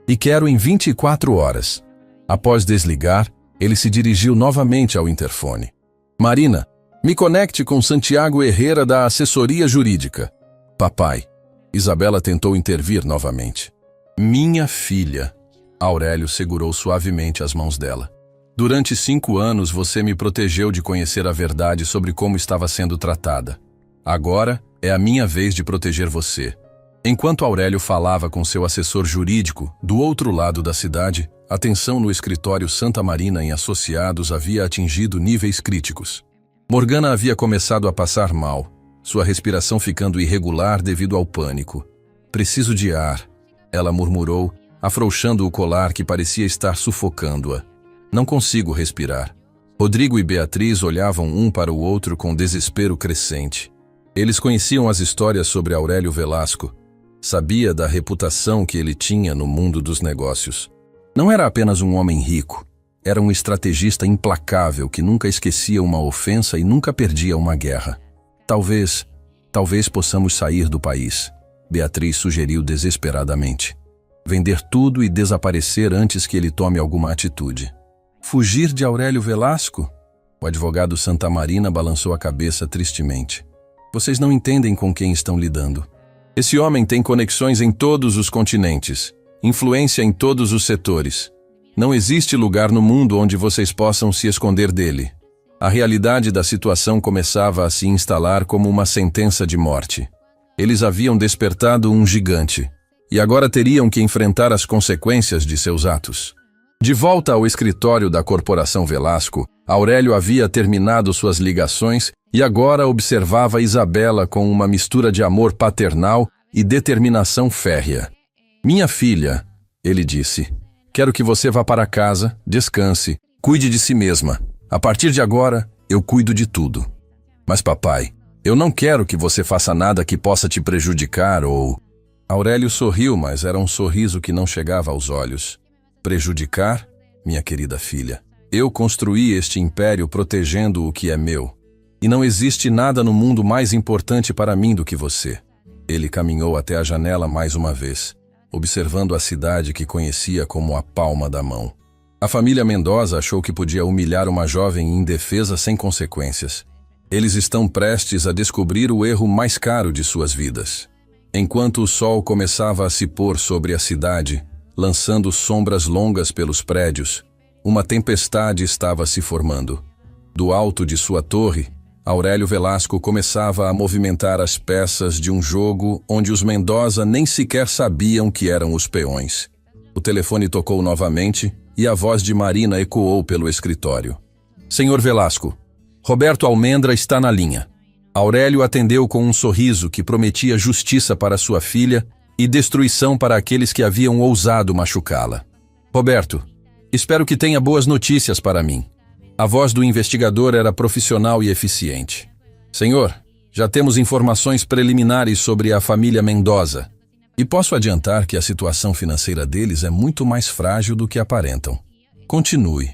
E quero em 24 horas. Após desligar, ele se dirigiu novamente ao interfone. Marina, me conecte com Santiago Herrera da assessoria jurídica. Papai. Isabela tentou intervir novamente. Minha filha. Aurélio segurou suavemente as mãos dela. Durante 5 anos você me protegeu de conhecer a verdade sobre como estava sendo tratada. Agora é a minha vez de proteger você. Enquanto Aurélio falava com seu assessor jurídico, do outro lado da cidade, a tensão no escritório Santa Marina em Associados havia atingido níveis críticos. Morgana havia começado a passar mal, sua respiração ficando irregular devido ao pânico. Preciso de ar, ela murmurou, afrouxando o colar que parecia estar sufocando-a. Não consigo respirar. Rodrigo e Beatriz olhavam um para o outro com desespero crescente. Eles conheciam as histórias sobre Aurélio Velasco. Sabia da reputação que ele tinha no mundo dos negócios. Não era apenas um homem rico. Era um estrategista implacável que nunca esquecia uma ofensa e nunca perdia uma guerra. Talvez possamos sair do país, Beatriz sugeriu desesperadamente. Vender tudo e desaparecer antes que ele tome alguma atitude. Fugir de Aurélio Velasco? O advogado Santa Marina balançou a cabeça tristemente. Vocês não entendem com quem estão lidando. Esse homem tem conexões em todos os continentes, influência em todos os setores. Não existe lugar no mundo onde vocês possam se esconder dele. A realidade da situação começava a se instalar como uma sentença de morte. Eles haviam despertado um gigante, e agora teriam que enfrentar as consequências de seus atos. De volta ao escritório da Corporação Velasco, Aurélio havia terminado suas ligações e agora observava Isabela com uma mistura de amor paternal e determinação férrea. Minha filha, ele disse, quero que você vá para casa, descanse, cuide de si mesma. A partir de agora, eu cuido de tudo. Mas papai, Eu não quero que você faça nada que possa te prejudicar ou... Aurélio sorriu, mas era um sorriso que não chegava aos olhos. Prejudicar? Minha querida filha. Eu construí este império protegendo o que é meu. E não existe nada no mundo mais importante para mim do que você. Ele caminhou até a janela mais uma vez, observando a cidade que conhecia como a palma da mão. A família Mendoza achou que podia humilhar uma jovem indefesa sem consequências. Eles estão prestes a descobrir o erro mais caro de suas vidas. Enquanto o sol começava a se pôr sobre a cidade, lançando sombras longas pelos prédios, uma tempestade estava se formando. Do alto de sua torre, Aurélio Velasco começava a movimentar as peças de um jogo onde os Mendoza nem sequer sabiam que eram os peões. O telefone tocou novamente e a voz de Marina ecoou pelo escritório. Senhor Velasco, Roberto Almendra está na linha. Aurélio atendeu com um sorriso que prometia justiça para sua filha e destruição para aqueles que haviam ousado machucá-la. Roberto, espero que tenha boas notícias para mim. A voz do investigador era profissional e eficiente. Senhor, já temos informações preliminares sobre a família Mendoza. E posso adiantar que a situação financeira deles é muito mais frágil do que aparentam. Continue,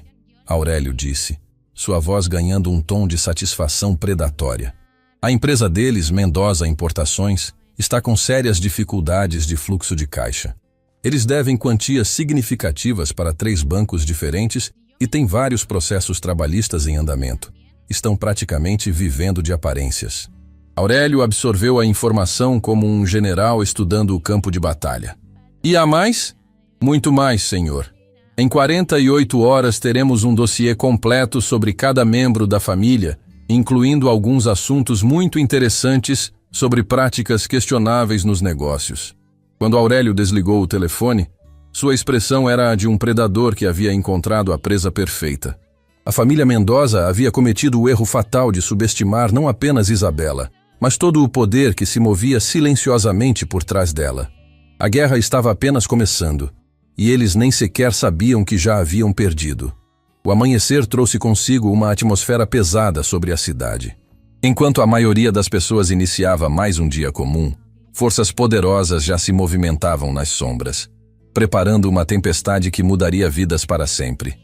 Aurélio disse, sua voz ganhando um tom de satisfação predatória. A empresa deles, Mendoza Importações, está com sérias dificuldades de fluxo de caixa. Eles devem quantias significativas para 3 bancos diferentes e têm vários processos trabalhistas em andamento. Estão praticamente vivendo de aparências. Aurélio absorveu a informação como um general estudando o campo de batalha. E há mais? Muito mais, senhor. Em 48 horas teremos um dossiê completo sobre cada membro da família, incluindo alguns assuntos muito interessantes sobre práticas questionáveis nos negócios. Quando Aurélio desligou o telefone, sua expressão era a de um predador que havia encontrado a presa perfeita. A família Mendoza havia cometido o erro fatal de subestimar não apenas Isabela, mas todo o poder que se movia silenciosamente por trás dela. A guerra estava apenas começando, e eles nem sequer sabiam que já haviam perdido. O amanhecer trouxe consigo uma atmosfera pesada sobre a cidade. Enquanto a maioria das pessoas iniciava mais um dia comum, forças poderosas já se movimentavam nas sombras, preparando uma tempestade que mudaria vidas para sempre.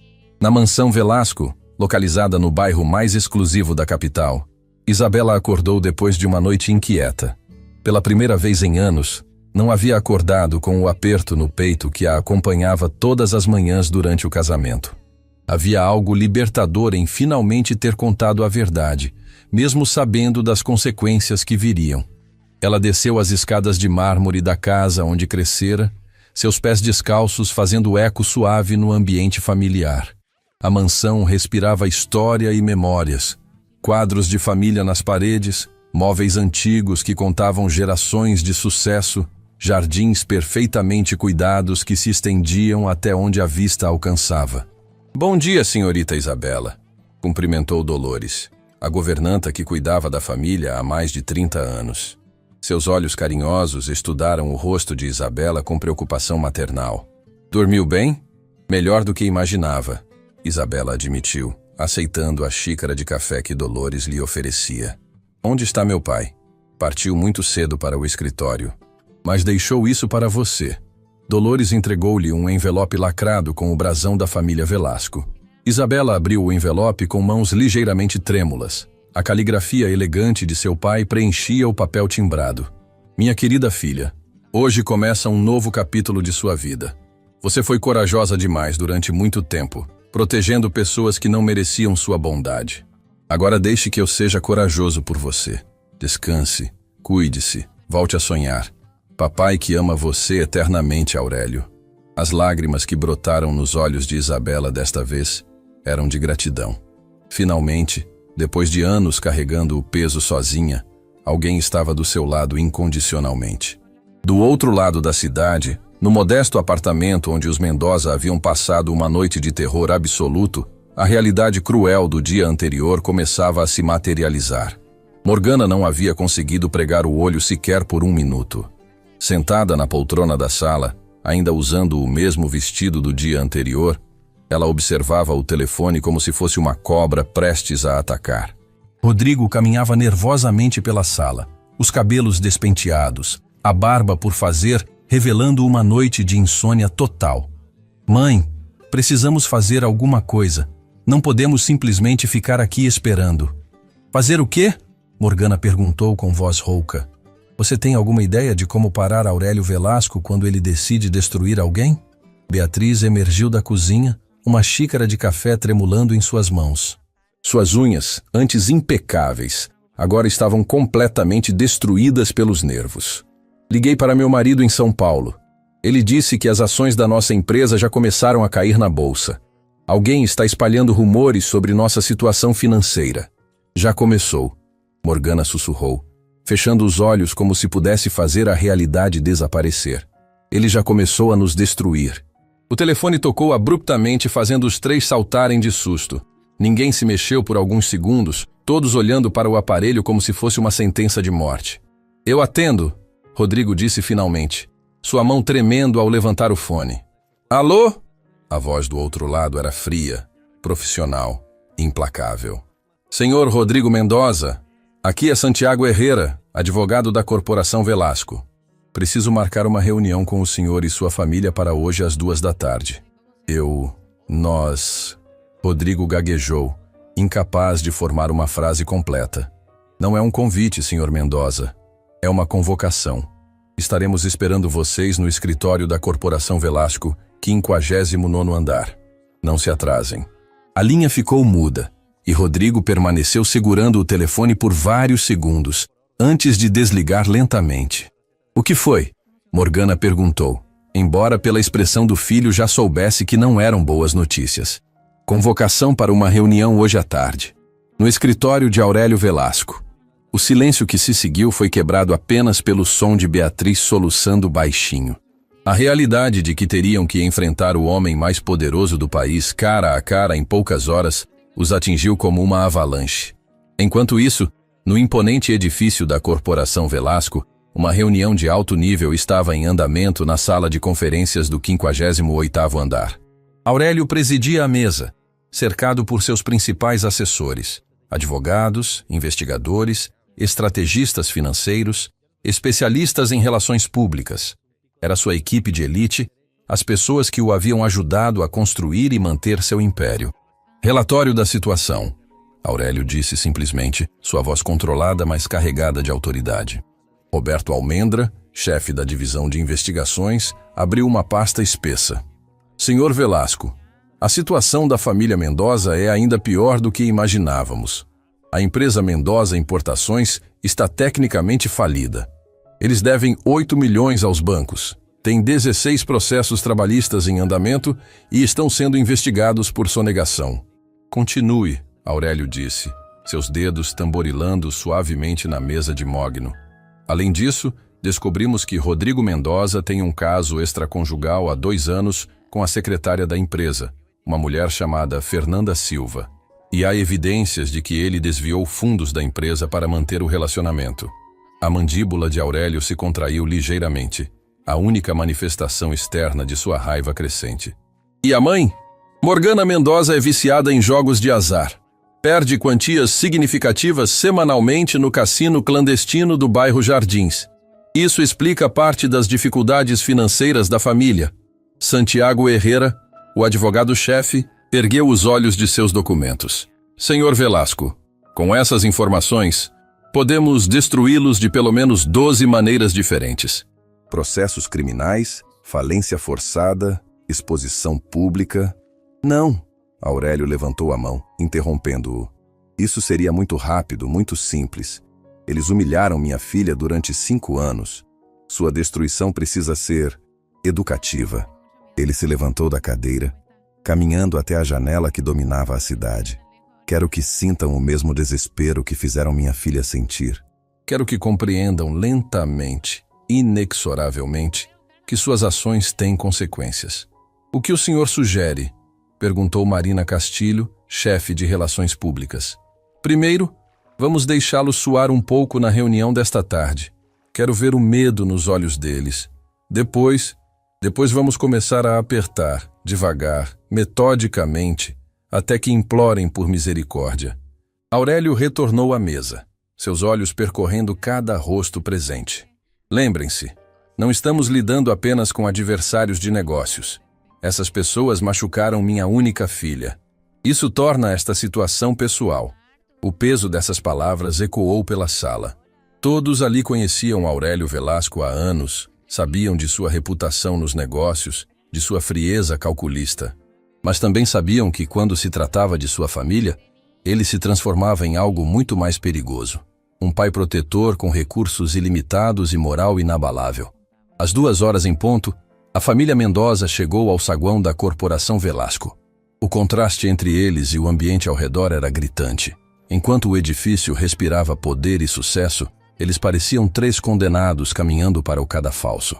Na mansão Velasco, localizada no bairro mais exclusivo da capital, Isabela acordou depois de uma noite inquieta. Pela primeira vez em anos, não havia acordado com o aperto no peito que a acompanhava todas as manhãs durante o casamento. Havia algo libertador em finalmente ter contado a verdade, mesmo sabendo das consequências que viriam. Ela desceu as escadas de mármore da casa onde crescera, seus pés descalços fazendo eco suave no ambiente familiar. A mansão respirava história e memórias, quadros de família nas paredes, móveis antigos que contavam gerações de sucesso, jardins perfeitamente cuidados que se estendiam até onde a vista alcançava. Bom dia, senhorita Isabela, cumprimentou Dolores, a governanta que cuidava da família há mais de 30 anos. Seus olhos carinhosos estudaram o rosto de Isabela com preocupação maternal. Dormiu bem? Melhor do que imaginava, Isabela admitiu, aceitando a xícara de café que Dolores lhe oferecia. Onde está meu pai? Partiu muito cedo para o escritório, mas deixou isso para você. Dolores entregou-lhe um envelope lacrado com o brasão da família Velasco. Isabela abriu o envelope com mãos ligeiramente trêmulas. A caligrafia elegante de seu pai preenchia o papel timbrado. Minha querida filha, hoje começa um novo capítulo de sua vida. Você foi corajosa demais durante muito tempo, protegendo pessoas que não mereciam sua bondade. Agora deixe que eu seja corajoso por você. Descanse, cuide-se, volte a sonhar. Papai que ama você eternamente, Aurélio. As lágrimas que brotaram nos olhos de Isabela desta vez eram de gratidão. Finalmente, depois de anos carregando o peso sozinha, alguém estava do seu lado incondicionalmente. Do outro lado da cidade, no modesto apartamento onde os Mendoza haviam passado uma noite de terror absoluto, a realidade cruel do dia anterior começava a se materializar. Morgana não havia conseguido pregar o olho sequer por um minuto. Sentada na poltrona da sala, ainda usando o mesmo vestido do dia anterior, ela observava o telefone como se fosse uma cobra prestes a atacar. Rodrigo caminhava nervosamente pela sala, os cabelos despenteados, a barba por fazer, revelando uma noite de insônia total. Mãe, precisamos fazer alguma coisa. Não podemos simplesmente ficar aqui esperando. Fazer o quê? Morgana perguntou com voz rouca. Você tem alguma ideia de como parar Aurélio Velasco quando ele decide destruir alguém? Beatriz emergiu da cozinha, uma xícara de café tremulando em suas mãos. Suas unhas, antes impecáveis, agora estavam completamente destruídas pelos nervos. Liguei para meu marido em São Paulo. Ele disse que as ações da nossa empresa já começaram a cair na bolsa. Alguém está espalhando rumores sobre nossa situação financeira. Já começou, Morgana sussurrou, fechando os olhos como se pudesse fazer a realidade desaparecer. Ele já começou a nos destruir. O telefone tocou abruptamente, fazendo os três saltarem de susto. Ninguém se mexeu por alguns segundos, todos olhando para o aparelho como se fosse uma sentença de morte. Eu atendo, Rodrigo disse finalmente, sua mão tremendo ao levantar o fone. Alô? A voz do outro lado era fria, profissional, implacável. Senhor Rodrigo Mendoza, aqui é Santiago Herrera, advogado da Corporação Velasco. Preciso marcar uma reunião com o senhor e sua família para hoje às 14h. Rodrigo gaguejou, incapaz de formar uma frase completa. Não é um convite, senhor Mendoza. É uma convocação. Estaremos esperando vocês no escritório da Corporação Velasco, 59º andar. Não se atrasem. A linha ficou muda, e Rodrigo permaneceu segurando o telefone por vários segundos, antes de desligar lentamente. O que foi? Morgana perguntou, embora pela expressão do filho já soubesse que não eram boas notícias. Convocação para uma reunião hoje à tarde, no escritório de Aurélio Velasco. O silêncio que se seguiu foi quebrado apenas pelo som de Beatriz soluçando baixinho. A realidade de que teriam que enfrentar o homem mais poderoso do país cara a cara em poucas horas os atingiu como uma avalanche. Enquanto isso, no imponente edifício da Corporação Velasco, uma reunião de alto nível estava em andamento na sala de conferências do 58º andar. Aurélio presidia a mesa, cercado por seus principais assessores, advogados, investigadores, estrategistas financeiros, especialistas em relações públicas. Era sua equipe de elite, as pessoas que o haviam ajudado a construir e manter seu império. Relatório da situação, Aurélio disse simplesmente, sua voz controlada, mas carregada de autoridade. Roberto Almendra, chefe da divisão de investigações, abriu uma pasta espessa. Senhor Velasco, a situação da família Mendoza é ainda pior do que imaginávamos. A empresa Mendoza Importações está tecnicamente falida. Eles devem 8 milhões aos bancos, têm 16 processos trabalhistas em andamento e estão sendo investigados por sonegação. Continue, Aurélio disse, seus dedos tamborilando suavemente na mesa de mogno. Além disso, descobrimos que Rodrigo Mendoza tem um caso extraconjugal há 2 anos com a secretária da empresa, uma mulher chamada Fernanda Silva. E há evidências de que ele desviou fundos da empresa para manter o relacionamento. A mandíbula de Aurélio se contraiu ligeiramente, a única manifestação externa de sua raiva crescente. E a mãe? Morgana Mendoza é viciada em jogos de azar. Perde quantias significativas semanalmente no cassino clandestino do bairro Jardins. Isso explica parte das dificuldades financeiras da família. Santiago Herrera, o advogado-chefe, ergueu os olhos de seus documentos. Senhor Velasco, com essas informações, podemos destruí-los de pelo menos 12 maneiras diferentes. Processos criminais, falência forçada, exposição pública... Não, Aurélio levantou a mão, interrompendo-o. Isso seria muito rápido, muito simples. Eles humilharam minha filha durante 5 anos. Sua destruição precisa ser educativa. Ele se levantou da cadeira, caminhando até a janela que dominava a cidade. Quero que sintam o mesmo desespero que fizeram minha filha sentir. Quero que compreendam lentamente, inexoravelmente, que suas ações têm consequências. O que o senhor sugere? Perguntou Marina Castilho, chefe de Relações Públicas. Primeiro, vamos deixá-los suar um pouco na reunião desta tarde. Quero ver o medo nos olhos deles. Depois vamos começar a apertar, devagar, metodicamente, até que implorem por misericórdia. Aurélio retornou à mesa, seus olhos percorrendo cada rosto presente. Lembrem-se, não estamos lidando apenas com adversários de negócios. Essas pessoas machucaram minha única filha. Isso torna esta situação pessoal. O peso dessas palavras ecoou pela sala. Todos ali conheciam Aurélio Velasco há anos, sabiam de sua reputação nos negócios, de sua frieza calculista. Mas também sabiam que, quando se tratava de sua família, ele se transformava em algo muito mais perigoso. Um pai protetor com recursos ilimitados e moral inabalável. Às 2h em ponto, a família Mendoza chegou ao saguão da Corporação Velasco. O contraste entre eles e o ambiente ao redor era gritante. Enquanto o edifício respirava poder e sucesso, eles pareciam 3 condenados caminhando para o cadafalso.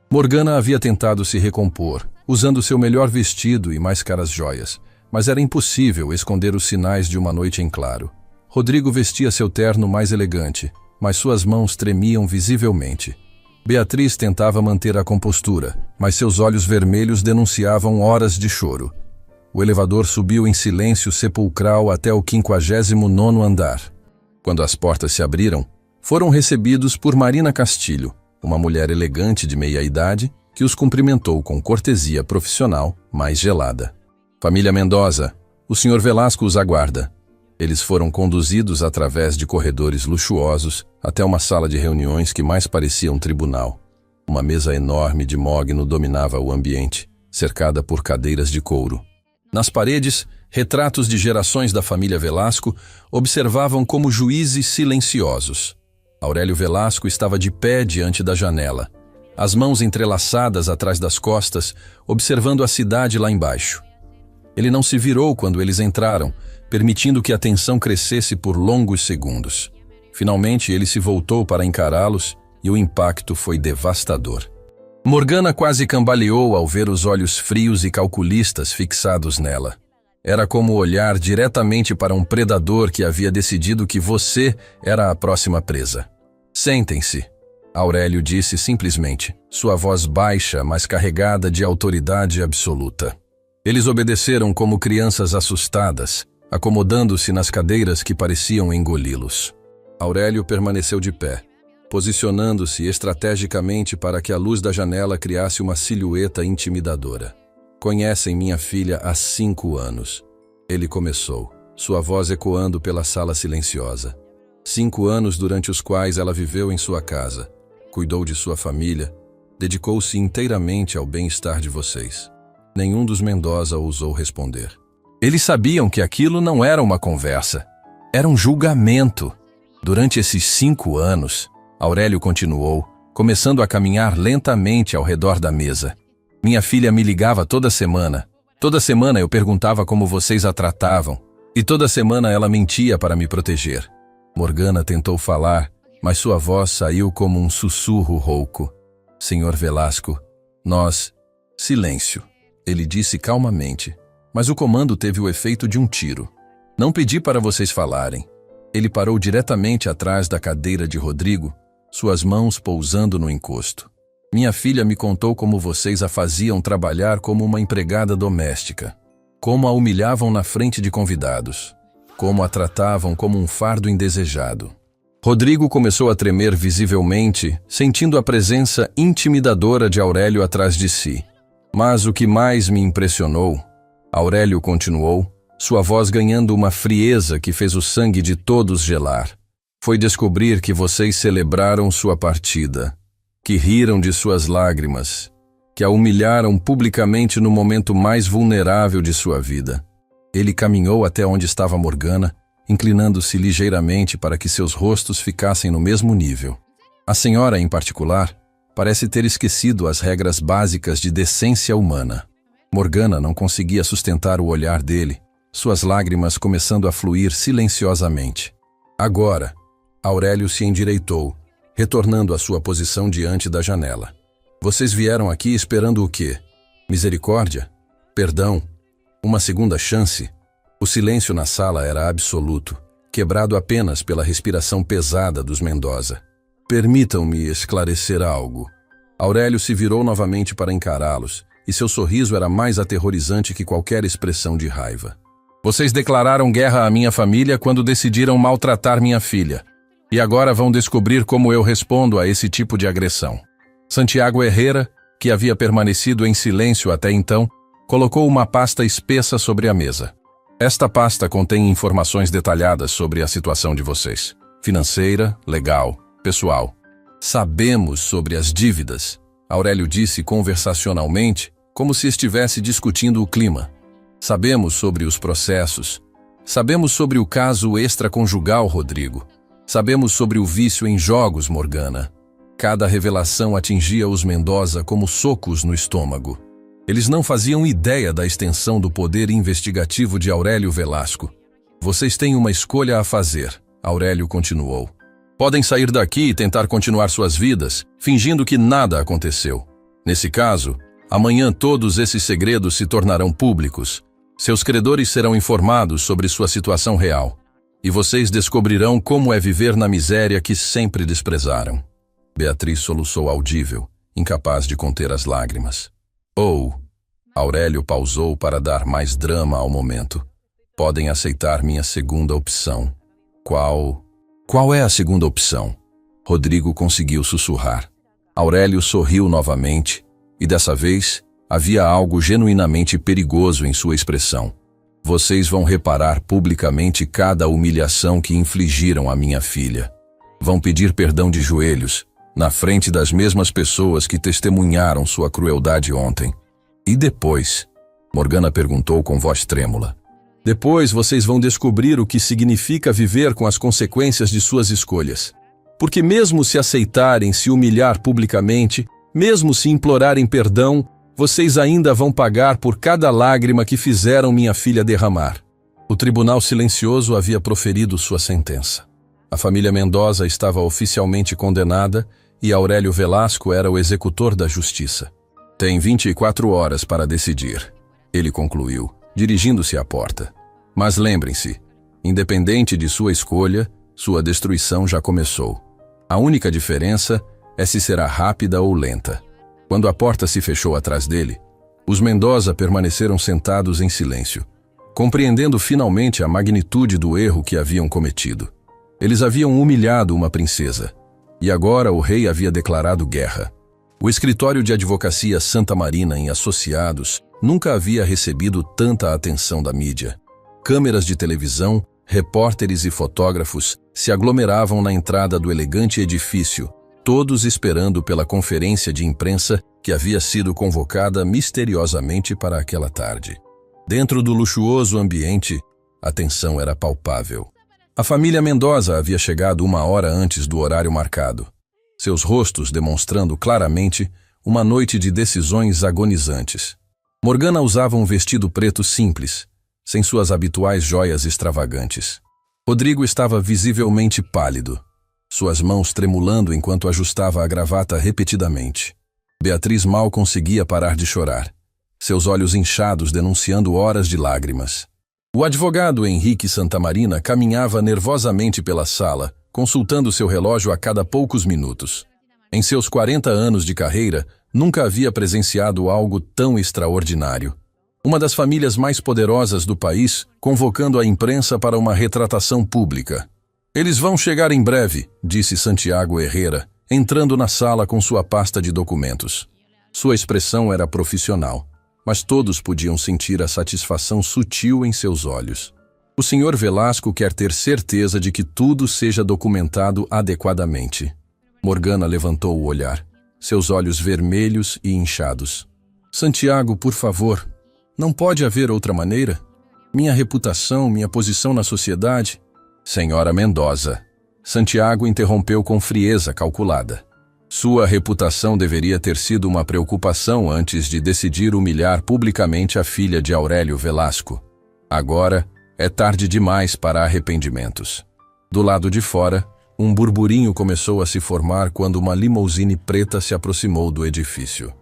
Morgana havia tentado se recompor, usando seu melhor vestido e mais caras joias, mas era impossível esconder os sinais de uma noite em claro. Rodrigo vestia seu terno mais elegante, mas suas mãos tremiam visivelmente. Beatriz tentava manter a compostura, mas seus olhos vermelhos denunciavam horas de choro. O elevador subiu em silêncio sepulcral até o 59º andar. Quando as portas se abriram, foram recebidos por Marina Castilho, uma mulher elegante de meia-idade, que os cumprimentou com cortesia profissional mais gelada. Família Mendoza, o Sr. Velasco os aguarda. Eles foram conduzidos através de corredores luxuosos até uma sala de reuniões que mais parecia um tribunal. Uma mesa enorme de mogno dominava o ambiente, cercada por cadeiras de couro. Nas paredes, retratos de gerações da família Velasco observavam como juízes silenciosos. Aurélio Velasco estava de pé diante da janela, as mãos entrelaçadas atrás das costas, observando a cidade lá embaixo. Ele não se virou quando eles entraram, permitindo que a tensão crescesse por longos segundos. Finalmente, ele se voltou para encará-los e o impacto foi devastador. Morgana quase cambaleou ao ver os olhos frios e calculistas fixados nela. Era como olhar diretamente para um predador que havia decidido que você era a próxima presa. Sentem-se, Aurélio disse simplesmente, sua voz baixa, mas carregada de autoridade absoluta. Eles obedeceram como crianças assustadas, acomodando-se nas cadeiras que pareciam engoli-los. Aurélio permaneceu de pé, posicionando-se estrategicamente para que a luz da janela criasse uma silhueta intimidadora. Conhecem minha filha há 5 anos. Ele começou, sua voz ecoando pela sala silenciosa. 5 anos durante os quais ela viveu em sua casa, cuidou de sua família, dedicou-se inteiramente ao bem-estar de vocês. Nenhum dos Mendoza ousou responder. Eles sabiam que aquilo não era uma conversa, era um julgamento. Durante esses 5 anos, Aurélio continuou, começando a caminhar lentamente ao redor da mesa. Minha filha me ligava toda semana. Toda semana eu perguntava como vocês a tratavam, e toda semana ela mentia para me proteger. Morgana tentou falar, mas sua voz saiu como um sussurro rouco. Senhor Velasco, nós... Silêncio, ele disse calmamente, mas o comando teve o efeito de um tiro. Não pedi para vocês falarem. Ele parou diretamente atrás da cadeira de Rodrigo, suas mãos pousando no encosto. Minha filha me contou como vocês a faziam trabalhar como uma empregada doméstica, como a humilhavam na frente de convidados, como a tratavam como um fardo indesejado. Rodrigo começou a tremer visivelmente, sentindo a presença intimidadora de Aurélio atrás de si. Mas o que mais me impressionou, Aurélio continuou, sua voz ganhando uma frieza que fez o sangue de todos gelar, foi descobrir que vocês celebraram sua partida, que riram de suas lágrimas, que a humilharam publicamente no momento mais vulnerável de sua vida. Ele caminhou até onde estava Morgana, inclinando-se ligeiramente para que seus rostos ficassem no mesmo nível. A senhora, em particular, parece ter esquecido as regras básicas de decência humana. Morgana não conseguia sustentar o olhar dele, suas lágrimas começando a fluir silenciosamente. Agora, Aurélio se endireitou, retornando à sua posição diante da janela. Vocês vieram aqui esperando o quê? Misericórdia? Perdão? Uma segunda chance? O silêncio na sala era absoluto, quebrado apenas pela respiração pesada dos Mendoza. Permitam-me esclarecer algo. Aurélio se virou novamente para encará-los, e seu sorriso era mais aterrorizante que qualquer expressão de raiva. Vocês declararam guerra à minha família quando decidiram maltratar minha filha. E agora vão descobrir como eu respondo a esse tipo de agressão. Santiago Herrera, que havia permanecido em silêncio até então, colocou uma pasta espessa sobre a mesa. Esta pasta contém informações detalhadas sobre a situação de vocês. Financeira, legal, pessoal. Sabemos sobre as dívidas, Aurélio disse conversacionalmente, como se estivesse discutindo o clima. Sabemos sobre os processos. Sabemos sobre o caso extraconjugal, Rodrigo. Sabemos sobre o vício em jogos, Morgana. Cada revelação atingia os Mendoza como socos no estômago. Eles não faziam ideia da extensão do poder investigativo de Aurélio Velasco. Vocês têm uma escolha a fazer, Aurélio continuou. Podem sair daqui e tentar continuar suas vidas, fingindo que nada aconteceu. Nesse caso, amanhã todos esses segredos se tornarão públicos. Seus credores serão informados sobre sua situação real. E vocês descobrirão como é viver na miséria que sempre desprezaram. Beatriz soluçou audível, incapaz de conter as lágrimas. Aurélio pausou para dar mais drama ao momento. Podem aceitar minha segunda opção. Qual é a segunda opção? Rodrigo conseguiu sussurrar. Aurélio sorriu novamente, e dessa vez havia algo genuinamente perigoso em sua expressão. Vocês vão reparar publicamente cada humilhação que infligiram à minha filha. Vão pedir perdão de joelhos, na frente das mesmas pessoas que testemunharam sua crueldade ontem. E depois? Morgana perguntou com voz trêmula. Depois vocês vão descobrir o que significa viver com as consequências de suas escolhas. Porque mesmo se aceitarem se humilhar publicamente, mesmo se implorarem perdão, vocês ainda vão pagar por cada lágrima que fizeram minha filha derramar. O tribunal silencioso havia proferido sua sentença. A família Mendoza estava oficialmente condenada e Aurélio Velasco era o executor da justiça. Tem 24 horas para decidir, ele concluiu, dirigindo-se à porta. Mas lembrem-se, independente de sua escolha, sua destruição já começou. A única diferença é se será rápida ou lenta. Quando a porta se fechou atrás dele, os Mendoza permaneceram sentados em silêncio, compreendendo finalmente a magnitude do erro que haviam cometido. Eles haviam humilhado uma princesa, e agora o rei havia declarado guerra. O escritório de advocacia Santa Marina em Associados nunca havia recebido tanta atenção da mídia. Câmeras de televisão, repórteres e fotógrafos se aglomeravam na entrada do elegante edifício, todos esperando pela conferência de imprensa que havia sido convocada misteriosamente para aquela tarde. Dentro do luxuoso ambiente, a tensão era palpável. A família Mendoza havia chegado 1 hora antes do horário marcado, seus rostos demonstrando claramente uma noite de decisões agonizantes. Morgana usava um vestido preto simples, sem suas habituais joias extravagantes. Rodrigo estava visivelmente pálido, suas mãos tremulando enquanto ajustava a gravata repetidamente. Beatriz mal conseguia parar de chorar, seus olhos inchados denunciando horas de lágrimas. O advogado Henrique Santamarina caminhava nervosamente pela sala, consultando seu relógio a cada poucos minutos. Em seus 40 anos de carreira, nunca havia presenciado algo tão extraordinário. Uma das famílias mais poderosas do país, convocando a imprensa para uma retratação pública. Eles vão chegar em breve, disse Santiago Herrera, entrando na sala com sua pasta de documentos. Sua expressão era profissional, mas todos podiam sentir a satisfação sutil em seus olhos. O Sr. Velasco quer ter certeza de que tudo seja documentado adequadamente. Morgana levantou o olhar, seus olhos vermelhos e inchados. Santiago, por favor, não pode haver outra maneira? Minha reputação, minha posição na sociedade... Senhora Mendoza, Santiago interrompeu com frieza calculada. Sua reputação deveria ter sido uma preocupação antes de decidir humilhar publicamente a filha de Aurélio Velasco. Agora, é tarde demais para arrependimentos. Do lado de fora, um burburinho começou a se formar quando uma limusine preta se aproximou do edifício.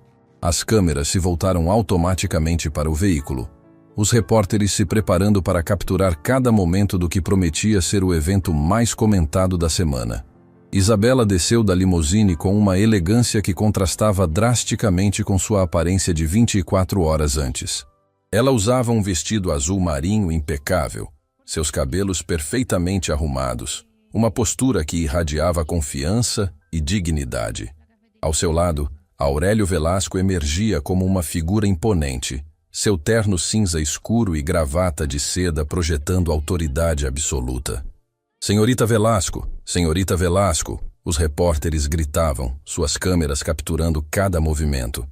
As câmeras se voltaram automaticamente para o veículo, os repórteres se preparando para capturar cada momento do que prometia ser o evento mais comentado da semana. Isabela desceu da limusine com uma elegância que contrastava drasticamente com sua aparência de 24 horas antes. Ela usava um vestido azul marinho impecável, seus cabelos perfeitamente arrumados, uma postura que irradiava confiança e dignidade. Ao seu lado, Aurélio Velasco emergia como uma figura imponente, seu terno cinza escuro e gravata de seda projetando autoridade absoluta. Senhorita Velasco, senhorita Velasco, os repórteres gritavam, suas câmeras capturando cada movimento.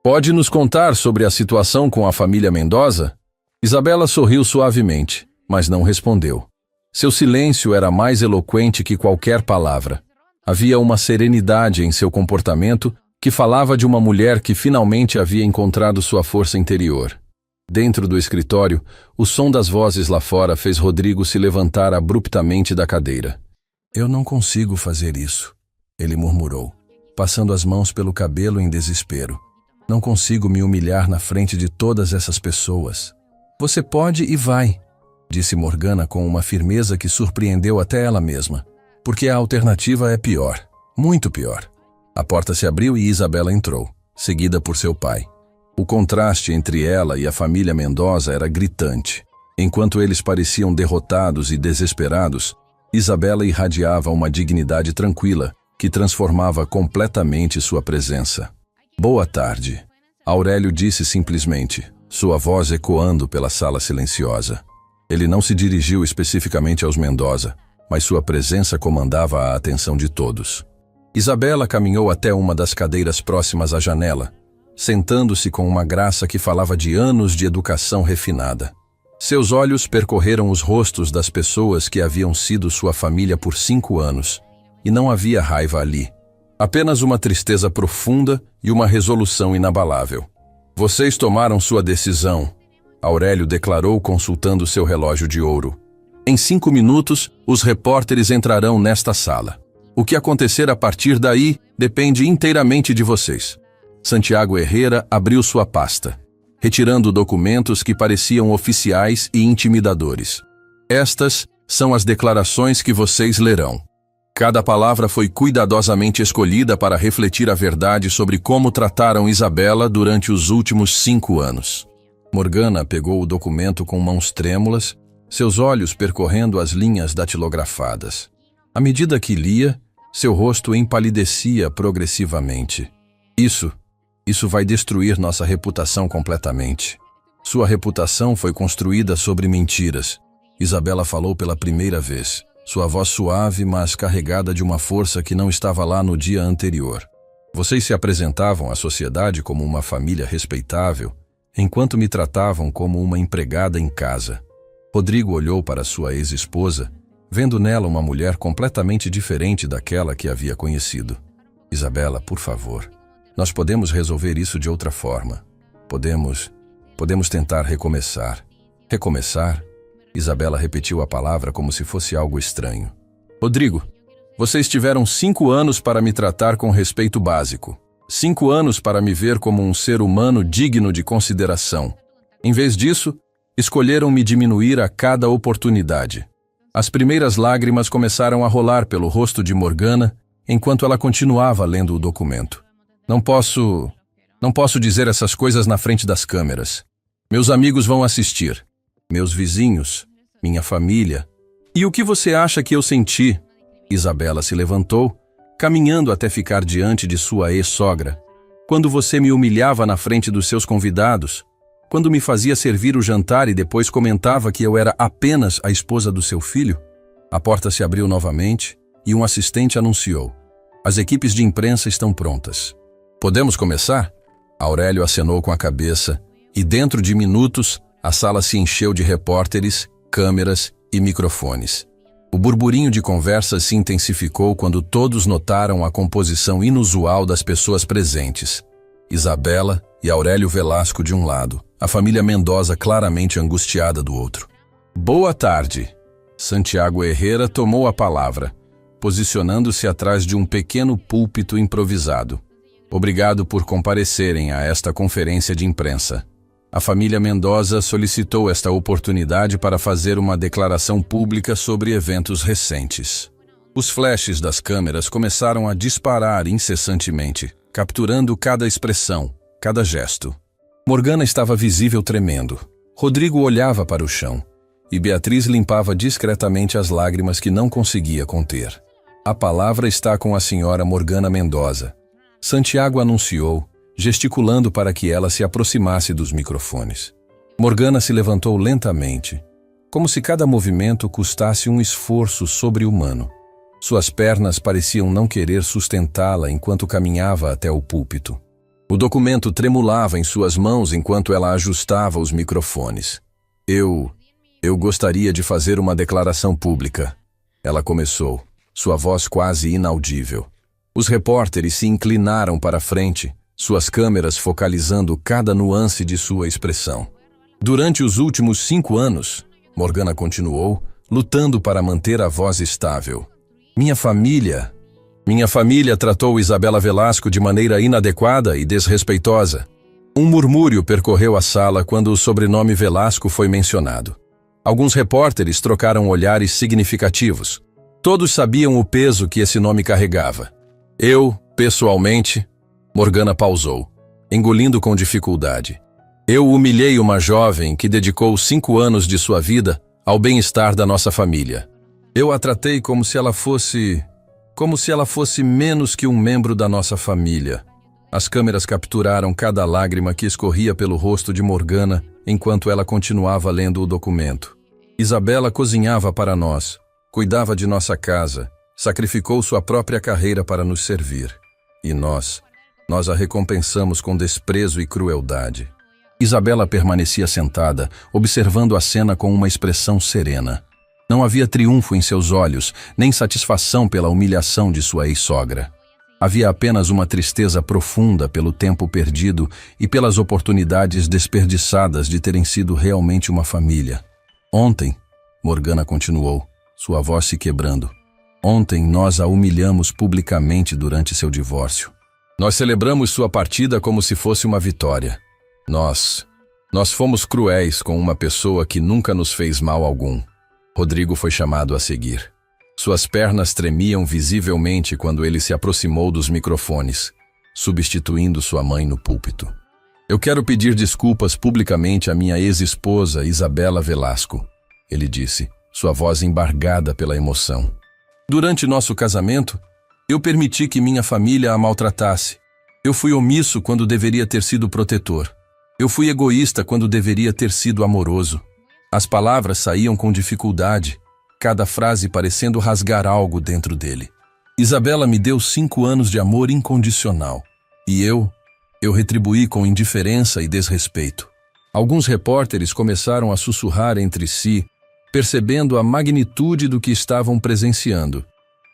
Pode nos contar sobre a situação com a família Mendoza? Isabela sorriu suavemente, mas não respondeu. Seu silêncio era mais eloquente que qualquer palavra. Havia uma serenidade em seu comportamento que falava de uma mulher que finalmente havia encontrado sua força interior. Dentro do escritório, o som das vozes lá fora fez Rodrigo se levantar abruptamente da cadeira. Eu não consigo fazer isso, ele murmurou, passando as mãos pelo cabelo em desespero. Não consigo me humilhar na frente de todas essas pessoas. Você pode e vai, disse Morgana com uma firmeza que surpreendeu até ela mesma, porque a alternativa é pior, muito pior. A porta se abriu e Isabela entrou, seguida por seu pai. O contraste entre ela e a família Mendoza era gritante. Enquanto eles pareciam derrotados e desesperados, Isabela irradiava uma dignidade tranquila que transformava completamente sua presença. Boa tarde, Aurélio disse simplesmente, sua voz ecoando pela sala silenciosa. Ele não se dirigiu especificamente aos Mendoza, mas sua presença comandava a atenção de todos. Isabela caminhou até uma das cadeiras próximas à janela, sentando-se com uma graça que falava de anos de educação refinada. Seus olhos percorreram os rostos das pessoas que haviam sido sua família por 5 anos, e não havia raiva ali. Apenas uma tristeza profunda e uma resolução inabalável. Vocês tomaram sua decisão, Aurélio declarou consultando seu relógio de ouro. Em 5 minutos, os repórteres entrarão nesta sala. O que acontecer a partir daí depende inteiramente de vocês. Santiago Herrera abriu sua pasta, retirando documentos que pareciam oficiais e intimidadores. Estas são as declarações que vocês lerão. Cada palavra foi cuidadosamente escolhida para refletir a verdade sobre como trataram Isabela durante os últimos 5 anos. Morgana pegou o documento com mãos trêmulas, seus olhos percorrendo as linhas datilografadas. À medida que lia, seu rosto empalidecia progressivamente. Isso vai destruir nossa reputação completamente. Sua reputação foi construída sobre mentiras. Isabela falou pela primeira vez, sua voz suave, mas carregada de uma força que não estava lá no dia anterior. Vocês se apresentavam à sociedade como uma família respeitável, enquanto me tratavam como uma empregada em casa. Rodrigo olhou para sua ex-esposa, vendo nela uma mulher completamente diferente daquela que havia conhecido. Isabela, por favor, nós podemos resolver isso de outra forma. Podemos tentar recomeçar. Recomeçar? Isabela repetiu a palavra como se fosse algo estranho. Rodrigo, vocês tiveram 5 anos para me tratar com respeito básico. 5 anos para me ver como um ser humano digno de consideração. Em vez disso, escolheram me diminuir a cada oportunidade. As primeiras lágrimas começaram a rolar pelo rosto de Morgana enquanto ela continuava lendo o documento. Não posso dizer essas coisas na frente das câmeras. Meus amigos vão assistir. Meus vizinhos, minha família. E o que você acha que eu senti? Isabela se levantou, caminhando até ficar diante de sua ex-sogra. Quando você me humilhava na frente dos seus convidados, quando me fazia servir o jantar e depois comentava que eu era apenas a esposa do seu filho? A porta se abriu novamente e um assistente anunciou: as equipes de imprensa estão prontas. Podemos começar? Aurélio acenou com a cabeça e dentro de minutos a sala se encheu de repórteres, câmeras e microfones. O burburinho de conversa se intensificou quando todos notaram a composição inusual das pessoas presentes. Isabela e Aurélio Velasco de um lado, a família Mendoza claramente angustiada do outro. Boa tarde. Santiago Herrera tomou a palavra, posicionando-se atrás de um pequeno púlpito improvisado. Obrigado por comparecerem a esta conferência de imprensa. A família Mendoza solicitou esta oportunidade para fazer uma declaração pública sobre eventos recentes. Os flashes das câmeras começaram a disparar incessantemente, capturando cada expressão, cada gesto. Morgana estava visível tremendo. Rodrigo olhava para o chão, e Beatriz limpava discretamente as lágrimas que não conseguia conter. A palavra está com a senhora Morgana Mendoza. Santiago anunciou, gesticulando para que ela se aproximasse dos microfones. Morgana se levantou lentamente, como se cada movimento custasse um esforço sobre-humano. Suas pernas pareciam não querer sustentá-la enquanto caminhava até o púlpito. O documento tremulava em suas mãos enquanto ela ajustava os microfones. Eu gostaria de fazer uma declaração pública. Ela começou, sua voz quase inaudível. Os repórteres se inclinaram para a frente, suas câmeras focalizando cada nuance de sua expressão. Durante os últimos 5 anos, Morgana continuou, lutando para manter a voz estável. Minha família tratou Isabela Velasco de maneira inadequada e desrespeitosa. Um murmúrio percorreu a sala quando o sobrenome Velasco foi mencionado. Alguns repórteres trocaram olhares significativos. Todos sabiam o peso que esse nome carregava. Eu, pessoalmente... Morgana pausou, engolindo com dificuldade. Eu humilhei uma jovem que dedicou 5 anos de sua vida ao bem-estar da nossa família. Eu a tratei como se ela fosse menos que um membro da nossa família. As câmeras capturaram cada lágrima que escorria pelo rosto de Morgana enquanto ela continuava lendo o documento. Isabela cozinhava para nós, cuidava de nossa casa, sacrificou sua própria carreira para nos servir. E nós a recompensamos com desprezo e crueldade. Isabela permanecia sentada, observando a cena com uma expressão serena. Não havia triunfo em seus olhos, nem satisfação pela humilhação de sua ex-sogra. Havia apenas uma tristeza profunda pelo tempo perdido e pelas oportunidades desperdiçadas de terem sido realmente uma família. Ontem, Morgana continuou, sua voz se quebrando. Ontem nós a humilhamos publicamente durante seu divórcio. Nós celebramos sua partida como se fosse uma vitória. Nós fomos cruéis com uma pessoa que nunca nos fez mal algum. Rodrigo foi chamado a seguir. Suas pernas tremiam visivelmente quando ele se aproximou dos microfones, substituindo sua mãe no púlpito. Eu quero pedir desculpas publicamente à minha ex-esposa Isabela Velasco, ele disse, sua voz embargada pela emoção. Durante nosso casamento, eu permiti que minha família a maltratasse. Eu fui omisso quando deveria ter sido protetor. Eu fui egoísta quando deveria ter sido amoroso. As palavras saíam com dificuldade, cada frase parecendo rasgar algo dentro dele. Isabela me deu 5 anos de amor incondicional. E eu retribuí com indiferença e desrespeito. Alguns repórteres começaram a sussurrar entre si, percebendo a magnitude do que estavam presenciando.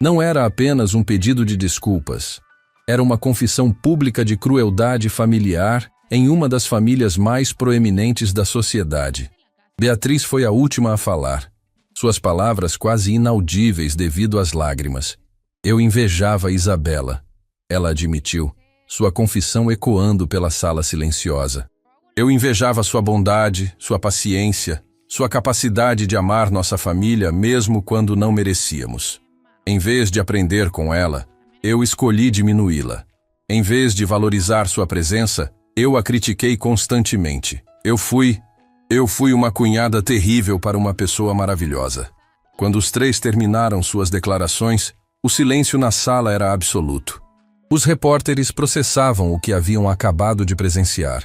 Não era apenas um pedido de desculpas. Era uma confissão pública de crueldade familiar em uma das famílias mais proeminentes da sociedade. Beatriz foi a última a falar. Suas palavras quase inaudíveis devido às lágrimas. Eu invejava Isabela. Ela admitiu, sua confissão ecoando pela sala silenciosa. Eu invejava sua bondade, sua paciência, sua capacidade de amar nossa família mesmo quando não merecíamos. Em vez de aprender com ela, eu escolhi diminuí-la. Em vez de valorizar sua presença, eu a critiquei constantemente. Eu fui uma cunhada terrível para uma pessoa maravilhosa. Quando os 3 terminaram suas declarações, o silêncio na sala era absoluto. Os repórteres processavam o que haviam acabado de presenciar.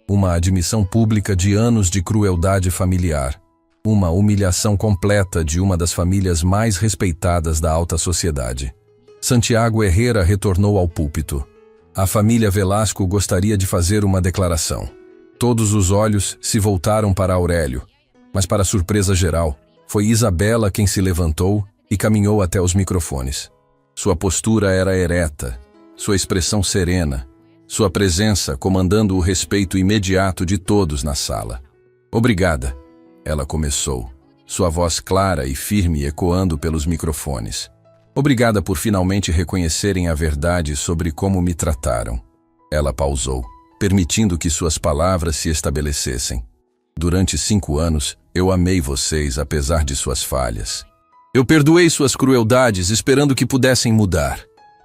Uma admissão pública de anos de crueldade familiar. Uma humilhação completa de uma das famílias mais respeitadas da alta sociedade. Santiago Herrera retornou ao púlpito. A família Velasco gostaria de fazer uma declaração. Todos os olhos se voltaram para Aurélio, mas para surpresa geral, foi Isabela quem se levantou e caminhou até os microfones. Sua postura era ereta, sua expressão serena, sua presença comandando o respeito imediato de todos na sala. Obrigada, ela começou, sua voz clara e firme ecoando pelos microfones. Obrigada por finalmente reconhecerem a verdade sobre como me trataram. Ela pausou, permitindo que suas palavras se estabelecessem. Durante 5 anos, eu amei vocês apesar de suas falhas. Eu perdoei suas crueldades esperando que pudessem mudar.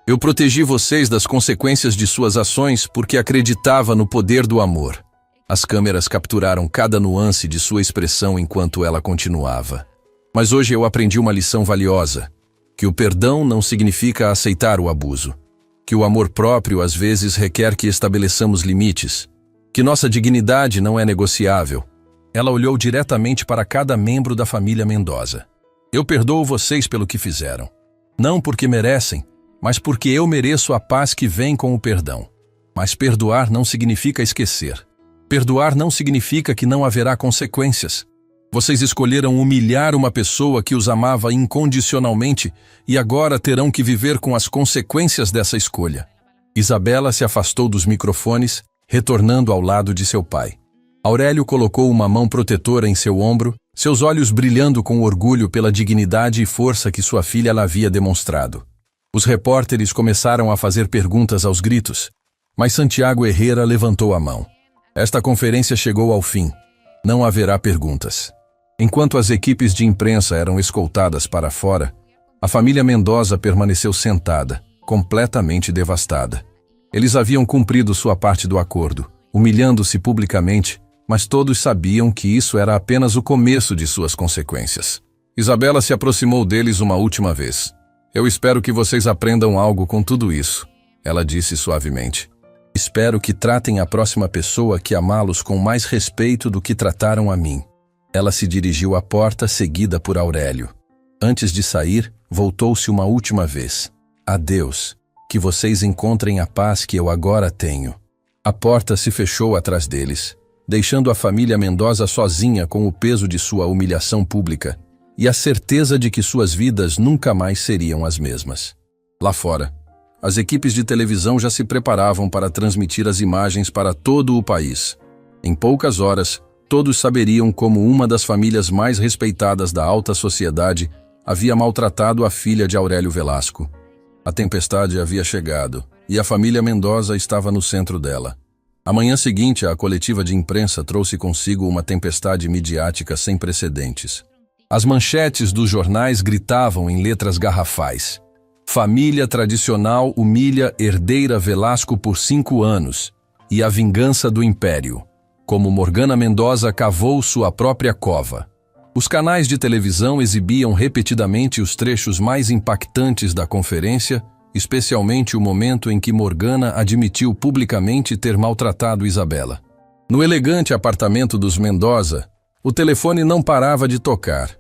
Eu protegi vocês das consequências de suas ações porque acreditava no poder do amor. As câmeras capturaram cada nuance de sua expressão enquanto ela continuava. Mas hoje eu aprendi uma lição valiosa, que o perdão não significa aceitar o abuso, que o amor próprio às vezes requer que estabeleçamos limites, que nossa dignidade não é negociável. Ela olhou diretamente para cada membro da família Mendoza. Eu perdoo vocês pelo que fizeram. Não porque merecem, mas porque eu mereço a paz que vem com o perdão. Mas perdoar não significa esquecer. Perdoar não significa que não haverá consequências. Vocês escolheram humilhar uma pessoa que os amava incondicionalmente e agora terão que viver com as consequências dessa escolha. Isabela se afastou dos microfones, retornando ao lado de seu pai. Aurélio colocou uma mão protetora em seu ombro, seus olhos brilhando com orgulho pela dignidade e força que sua filha lhe havia demonstrado. Os repórteres começaram a fazer perguntas aos gritos, mas Santiago Herrera levantou a mão. Esta conferência chegou ao fim. Não haverá perguntas. Enquanto as equipes de imprensa eram escoltadas para fora, a família Mendoza permaneceu sentada, completamente devastada. Eles haviam cumprido sua parte do acordo, humilhando-se publicamente, mas todos sabiam que isso era apenas o começo de suas consequências. Isabela se aproximou deles uma última vez. Eu espero que vocês aprendam algo com tudo isso, ela disse suavemente. Espero que tratem a próxima pessoa que amá-los com mais respeito do que trataram a mim. Ela se dirigiu à porta, seguida por Aurélio. Antes de sair, voltou-se uma última vez. Adeus. Que vocês encontrem a paz que eu agora tenho. A porta se fechou atrás deles, deixando a família Mendoza sozinha com o peso de sua humilhação pública e a certeza de que suas vidas nunca mais seriam as mesmas. Lá fora, as equipes de televisão já se preparavam para transmitir as imagens para todo o país. Em poucas horas, todos saberiam como uma das famílias mais respeitadas da alta sociedade havia maltratado a filha de Aurélio Velasco. A tempestade havia chegado e a família Mendoza estava no centro dela. A manhã seguinte, a coletiva de imprensa trouxe consigo uma tempestade midiática sem precedentes. As manchetes dos jornais gritavam em letras garrafais: Família tradicional humilha herdeira Velasco por 5 anos e a vingança do império. Como Morgana Mendoza cavou sua própria cova. Os canais de televisão exibiam repetidamente os trechos mais impactantes da conferência, especialmente o momento em que Morgana admitiu publicamente ter maltratado Isabela. No elegante apartamento dos Mendoza, o telefone não parava de tocar.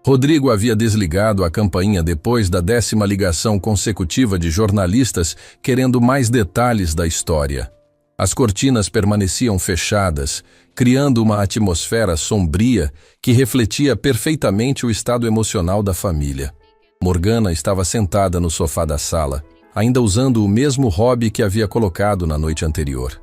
Rodrigo havia desligado a campainha depois da 10ª ligação consecutiva de jornalistas querendo mais detalhes da história. As cortinas permaneciam fechadas, criando uma atmosfera sombria que refletia perfeitamente o estado emocional da família. Morgana estava sentada no sofá da sala, ainda usando o mesmo hobby que havia colocado na noite anterior.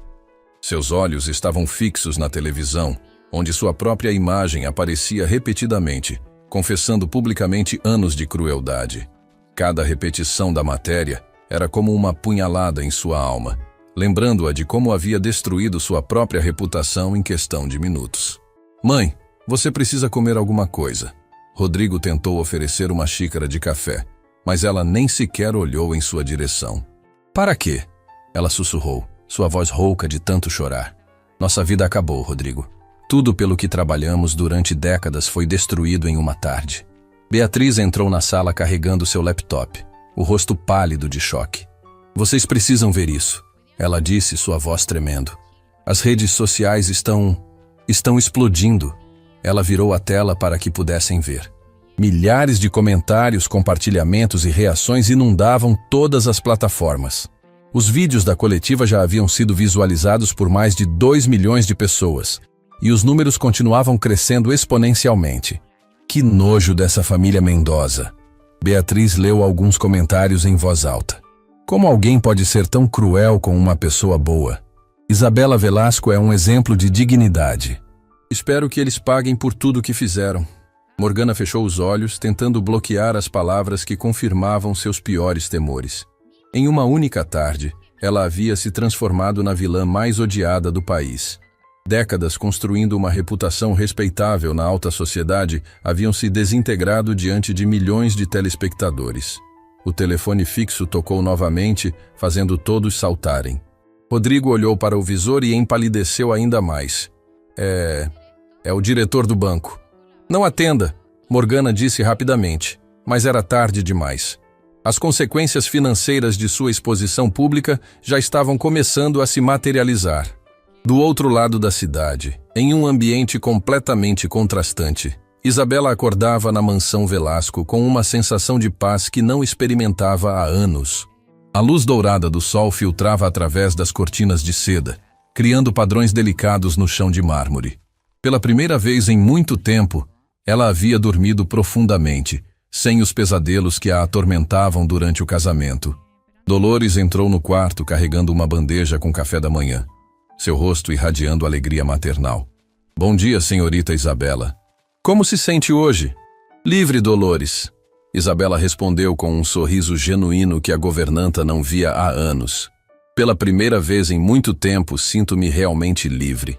Seus olhos estavam fixos na televisão, onde sua própria imagem aparecia repetidamente, confessando publicamente anos de crueldade. Cada repetição da matéria era como uma punhalada em sua alma, lembrando-a de como havia destruído sua própria reputação em questão de minutos. Mãe, você precisa comer alguma coisa. Rodrigo tentou oferecer uma xícara de café, mas ela nem sequer olhou em sua direção. Para quê? Ela sussurrou, sua voz rouca de tanto chorar. Nossa vida acabou, Rodrigo. Tudo pelo que trabalhamos durante décadas foi destruído em uma tarde. Beatriz entrou na sala carregando seu laptop, o rosto pálido de choque. Vocês precisam ver isso, ela disse, sua voz tremendo. As redes sociais estão explodindo. Ela virou a tela para que pudessem ver. Milhares de comentários, compartilhamentos e reações inundavam todas as plataformas. Os vídeos da coletiva já haviam sido visualizados por mais de 2 milhões de pessoas, e os números continuavam crescendo exponencialmente. Que nojo dessa família Mendoza! Beatriz leu alguns comentários em voz alta. Como alguém pode ser tão cruel com uma pessoa boa? Isabela Velasco é um exemplo de dignidade. Espero que eles paguem por tudo que fizeram. Morgana fechou os olhos, tentando bloquear as palavras que confirmavam seus piores temores. Em uma única tarde, ela havia se transformado na vilã mais odiada do país. Décadas construindo uma reputação respeitável na alta sociedade haviam se desintegrado diante de milhões de telespectadores. O telefone fixo tocou novamente, fazendo todos saltarem. Rodrigo olhou para o visor e empalideceu ainda mais. É o diretor do banco. Não atenda, Morgana disse rapidamente, mas era tarde demais. As consequências financeiras de sua exposição pública já estavam começando a se materializar. Do outro lado da cidade, em um ambiente completamente contrastante, Isabela acordava na mansão Velasco com uma sensação de paz que não experimentava há anos. A luz dourada do sol filtrava através das cortinas de seda, criando padrões delicados no chão de mármore. Pela primeira vez em muito tempo, ela havia dormido profundamente, sem os pesadelos que a atormentavam durante o casamento. Dolores entrou no quarto carregando uma bandeja com café da manhã, seu rosto irradiando alegria maternal. Bom dia, senhorita Isabela. Como se sente hoje? Livre, Dolores. Isabela respondeu com um sorriso genuíno que a governanta não via há anos. Pela primeira vez em muito tempo, sinto-me realmente livre.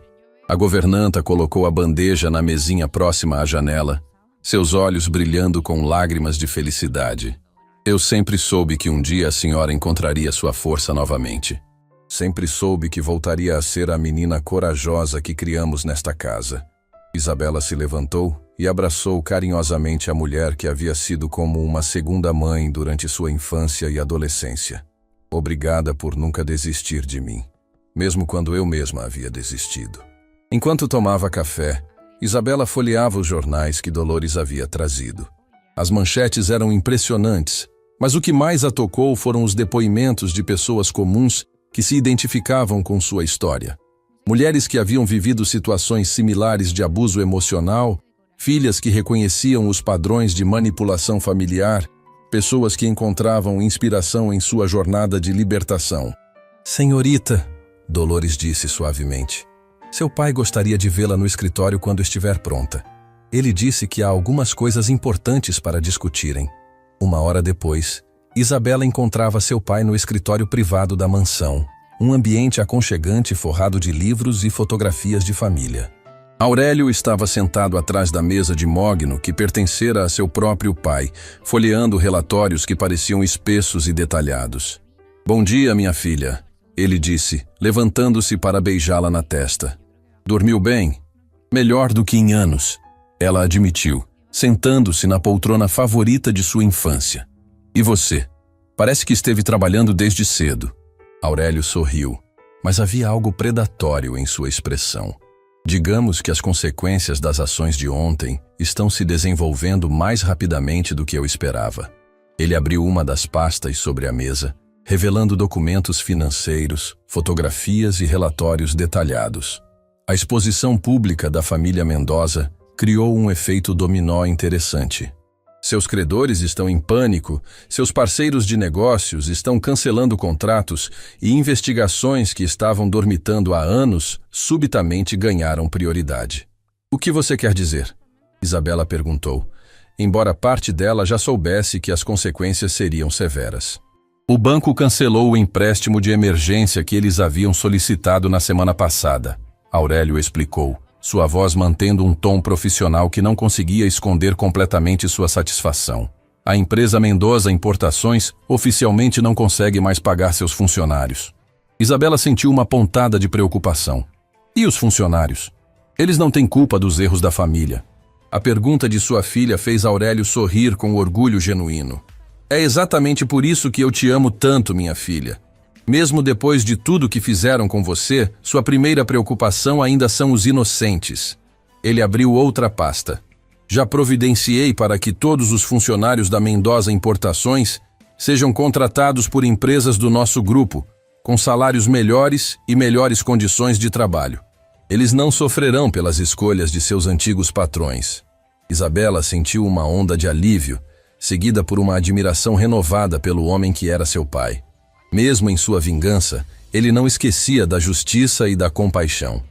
A governanta colocou a bandeja na mesinha próxima à janela, seus olhos brilhando com lágrimas de felicidade. Eu sempre soube que um dia a senhora encontraria sua força novamente. Sempre soube que voltaria a ser a menina corajosa que criamos nesta casa. Isabela se levantou e abraçou carinhosamente a mulher que havia sido como uma segunda mãe durante sua infância e adolescência. Obrigada por nunca desistir de mim, mesmo quando eu mesma havia desistido. Enquanto tomava café, Isabela folheava os jornais que Dolores havia trazido. As manchetes eram impressionantes, mas o que mais a tocou foram os depoimentos de pessoas comuns que se identificavam com sua história. Mulheres que haviam vivido situações similares de abuso emocional, filhas que reconheciam os padrões de manipulação familiar, pessoas que encontravam inspiração em sua jornada de libertação. Senhorita, Dolores disse suavemente, seu pai gostaria de vê-la no escritório quando estiver pronta. Ele disse que há algumas coisas importantes para discutirem. Uma hora depois, Isabela encontrava seu pai no escritório privado da mansão, um ambiente aconchegante forrado de livros e fotografias de família. Aurélio estava sentado atrás da mesa de mogno que pertencera a seu próprio pai, folheando relatórios que pareciam espessos e detalhados. Bom dia, minha filha, ele disse, levantando-se para beijá-la na testa. Dormiu bem? Melhor do que em anos, ela admitiu, sentando-se na poltrona favorita de sua infância. E você? Parece que esteve trabalhando desde cedo. Aurélio sorriu, mas havia algo predatório em sua expressão. Digamos que as consequências das ações de ontem estão se desenvolvendo mais rapidamente do que eu esperava. Ele abriu uma das pastas sobre a mesa, revelando documentos financeiros, fotografias e relatórios detalhados. A exposição pública da família Mendoza criou um efeito dominó interessante. Seus credores estão em pânico, seus parceiros de negócios estão cancelando contratos e investigações que estavam dormitando há anos subitamente ganharam prioridade. O que você quer dizer? Isabela perguntou, embora parte dela já soubesse que as consequências seriam severas. O banco cancelou o empréstimo de emergência que eles haviam solicitado na semana passada, Aurélio explicou, sua voz mantendo um tom profissional que não conseguia esconder completamente sua satisfação. A empresa Mendoza Importações oficialmente não consegue mais pagar seus funcionários. Isabela sentiu uma pontada de preocupação. E os funcionários? Eles não têm culpa dos erros da família. A pergunta de sua filha fez Aurélio sorrir com orgulho genuíno. É exatamente por isso que eu te amo tanto, minha filha. Mesmo depois de tudo que fizeram com você, sua primeira preocupação ainda são os inocentes. Ele abriu outra pasta. Já providenciei para que todos os funcionários da Mendoza Importações sejam contratados por empresas do nosso grupo, com salários melhores e melhores condições de trabalho. Eles não sofrerão pelas escolhas de seus antigos patrões. Isabela sentiu uma onda de alívio, seguida por uma admiração renovada pelo homem que era seu pai. Mesmo em sua vingança, ele não esquecia da justiça e da compaixão.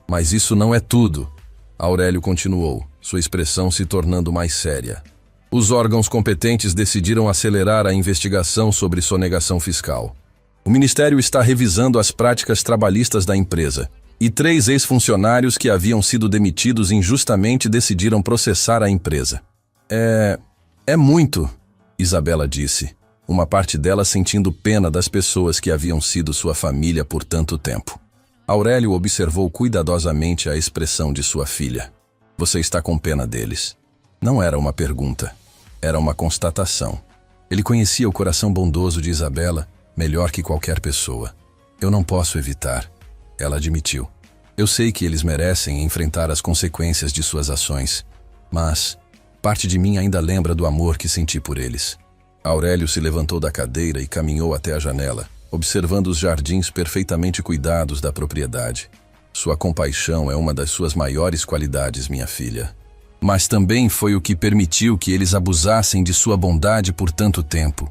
Mas isso não é tudo, Aurélio continuou, sua expressão se tornando mais séria. Os órgãos competentes decidiram acelerar a investigação sobre sonegação fiscal. O Ministério está revisando as práticas trabalhistas da empresa, e 3 ex-funcionários que haviam sido demitidos injustamente decidiram processar a empresa. É muito, Isabela disse. Uma parte dela sentindo pena das pessoas que haviam sido sua família por tanto tempo. Aurélio observou cuidadosamente a expressão de sua filha. Você está com pena deles. Não era uma pergunta, era uma constatação. Ele conhecia o coração bondoso de Isabela melhor que qualquer pessoa. Eu não posso evitar, ela admitiu. Eu sei que eles merecem enfrentar as consequências de suas ações, mas parte de mim ainda lembra do amor que senti por eles. Aurélio se levantou da cadeira e caminhou até a janela, observando os jardins perfeitamente cuidados da propriedade. Sua compaixão é uma das suas maiores qualidades, minha filha. Mas também foi o que permitiu que eles abusassem de sua bondade por tanto tempo.